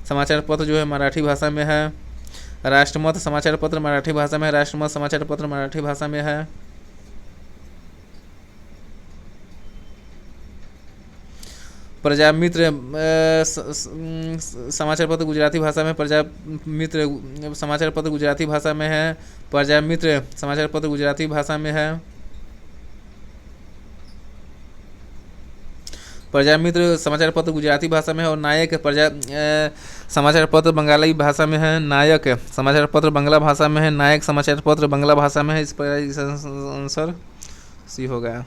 [SPEAKER 1] समाचार पत्र जो है मराठी भाषा में है। राष्ट्रमत समाचार पत्र मराठी भाषा में है। राष्ट्रमत समाचार पत्र मराठी भाषा में है। प्रजामित्र समाचार पत्र गुजराती भाषा में, प्रजामित्र समाचार पत्र गुजराती भाषा में है, प्रजामित्र समाचार पत्र गुजराती भाषा में है, प्रजामित्र समाचार पत्र गुजराती भाषा में है, और नायक समाचार पत्र बंगाली भाषा में है, नायक समाचार पत्र बांग्ला भाषा में है, नायक समाचार पत्र बांग्ला भाषा में है। इस पर आंसर सी होगा।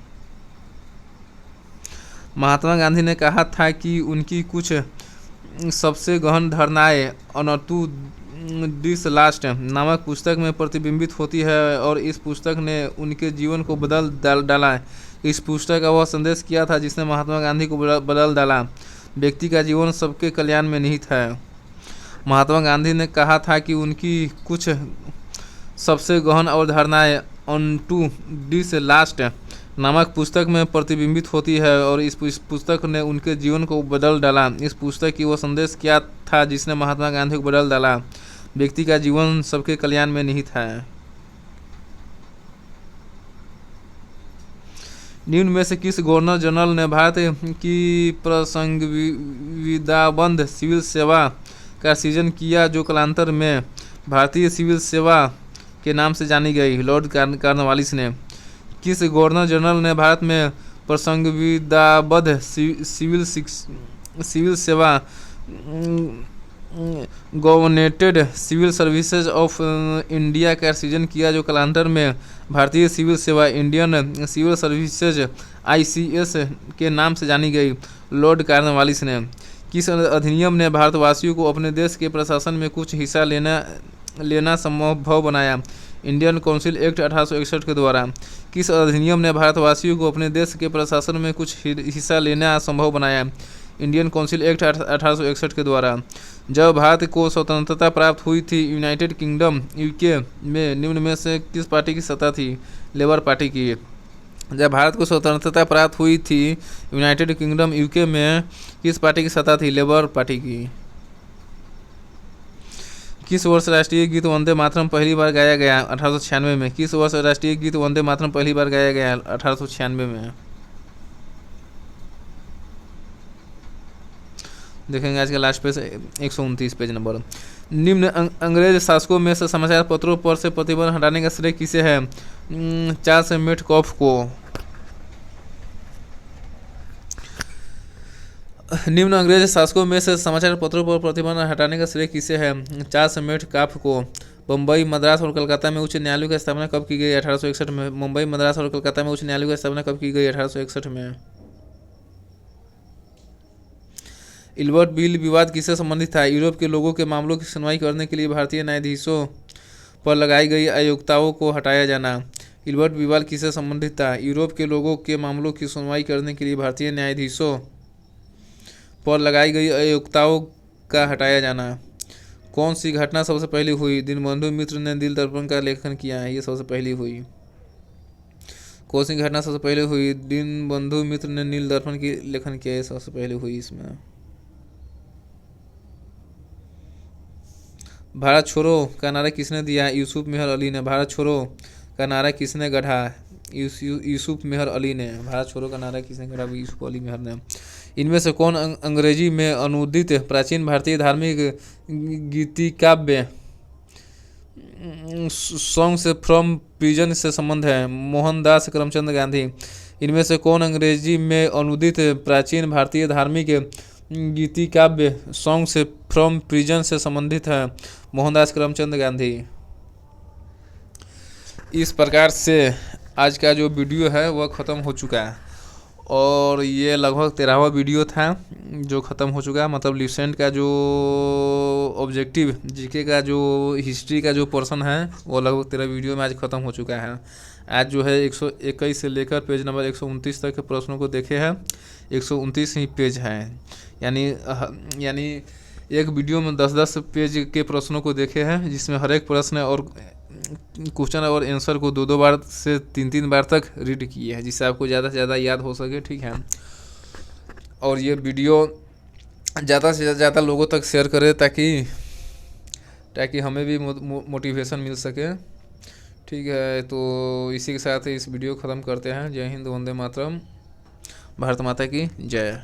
[SPEAKER 1] महात्मा गांधी ने कहा था कि उनकी कुछ सबसे गहन धारणाएं अनटू दिस लास्ट नामक पुस्तक में प्रतिबिंबित होती है और इस पुस्तक ने उनके जीवन को बदल डाला। इस पुस्तक का वह संदेश किया था जिसने महात्मा गांधी को बदल डाला। व्यक्ति का जीवन सबके कल्याण में निहित है। महात्मा गांधी ने कहा था कि उनकी कुछ सबसे गहन अवधारणाएं अनटू दिस लास्ट नामक पुस्तक में प्रतिबिंबित होती है और इस पुस्तक ने उनके जीवन को बदल डाला। इस पुस्तक की वह संदेश क्या था जिसने महात्मा गांधी को बदल डाला। व्यक्ति का जीवन सबके कल्याण में निहित है। निम्न में से किस गवर्नर जनरल ने भारत की प्रसंविदाबंद सिविल सेवा का सृजन किया जो कालांतर में भारतीय सिविल सेवा के नाम से जानी गई? लॉर्ड कॉर्नवालिस ने। किस गवर्नर जनरल ने भारत में प्रसंविदाबद्ध सिविल सेवा गवर्नेटेड सिविल सर्विसेज ऑफ इंडिया का सृजन किया जो कालांतर में भारतीय सिविल सेवा इंडियन सिविल सर्विसेज ICS के नाम से जानी गई? लॉर्ड कॉर्नवालिस ने। किस अधिनियम ने भारतवासियों को अपने देश के प्रशासन में कुछ हिस्सा लेना संभव बनाया? इंडियन काउंसिल एक्ट 1861 के द्वारा। किस अधिनियम ने भारतवासियों को अपने देश के प्रशासन में कुछ हिस्सा लेना संभव बनाया? इंडियन काउंसिल एक्ट 1861 के द्वारा। जब भारत को स्वतंत्रता प्राप्त हुई थी यूनाइटेड किंगडम UK में निम्न में से किस पार्टी की सत्ता थी? लेबर पार्टी की। जब भारत को स्वतंत्रता प्राप्त हुई थी यूनाइटेड किंगडम UK में किस पार्टी की सत्ता थी? लेबर पार्टी की। किस वर्ष राष्ट्रीय गीत वंदे मातरम पहली बार गाया गया? 1896 में। किस वर्ष राष्ट्रीय गीत वंदे मातरम पहली बार गाया गया? 1896 में। देखेंगे आज का लास्ट पेज 129 पेज नंबर। निम्न अंग्रेज शासकों में से समाचार पत्रों पर से प्रतिबंध हटाने का श्रेय किसे है? चार्ल्स मेटकॉफ को। निम्न अंग्रेज शासकों में से समाचार पत्रों पर प्रतिबंध हटाने का श्रेय किसे है? चार्ल्स मेटकॉफ को। मुंबई, मद्रास और कलकत्ता में उच्च न्यायालयों की स्थापना कब की गई? 1861 में। मुंबई, मद्रास और कलकत्ता में उच्च न्यायालयों की स्थापना कब की गई? 1861 में। इल्बर्ट बिल विवाद किससे संबंधित था? यूरोप के लोगों के मामलों की सुनवाई करने के लिए भारतीय न्यायाधीशों पर लगाई गई अयोग्यताओं को हटाया जाना। इल्बर्ट विवाद किससे संबंधित था? यूरोप के लोगों के मामलों की सुनवाई करने के लिए भारतीय न्यायाधीशों पर लगाई गई अयोग्यताओं का हटाया जाना। कौन सी घटना सबसे पहले हुई? दीनबंधु मित्र ने दिल दर्पण का लेखन किया है, ये सबसे पहली हुई। कौन सी घटना सबसे पहले हुई? दीनबंधु मित्र ने नील दर्पण की लेखन किया, ये सबसे पहले हुई। इसमें भारत छोड़ो का नारा किसने दिया? यूसुफ मेहर अली ने। भारत छोड़ो का नारा किसने गढ़ा? यूसुफ मेहर अली ने। भारत छोड़ो का नारा किसने गढ़ा? यूसुफ अली मेहर ने। इनमें से कौन अंग्रेजी में अनुदित प्राचीन भारतीय धार्मिक गीतिकाव्य सॉन्ग्स फ्रॉम प्रिजन से संबंध है? मोहनदास करमचंद गांधी। इनमें से कौन अंग्रेजी में अनुदित प्राचीन भारतीय धार्मिक गीतिकाव्य सॉन्ग्स फ्रॉम प्रिजन से संबंधित है? मोहनदास करमचंद गांधी। इस प्रकार से आज का जो वीडियो है वह ख़त्म हो चुका है और ये लगभग 13वां वीडियो था जो ख़त्म हो चुका है। मतलब रिसेंट का जो ऑब्जेक्टिव जीके का जो हिस्ट्री का जो पोर्शन है वो लगभग 13 वीडियो में आज ख़त्म हो चुका है। आज जो है 121 से लेकर पेज नंबर 129 तक के प्रश्नों को देखे हैं। 129 ही पेज हैं, यानी एक वीडियो में 10-10 पेज के प्रश्नों को देखे हैं, जिसमें हर एक प्रश्न और क्वेश्चन और आंसर को 2-2 बार से 3-3 बार तक रीड किए हैं, जिससे आपको ज़्यादा से ज़्यादा याद हो सके। ठीक है, और ये वीडियो ज़्यादा से ज़्यादा लोगों तक शेयर करें ताकि हमें भी मोटिवेशन मिल सके। ठीक है, तो इसी के साथ इस वीडियो ख़त्म करते हैं। जय हिंद, वंदे मातरम, भारत माता की जय।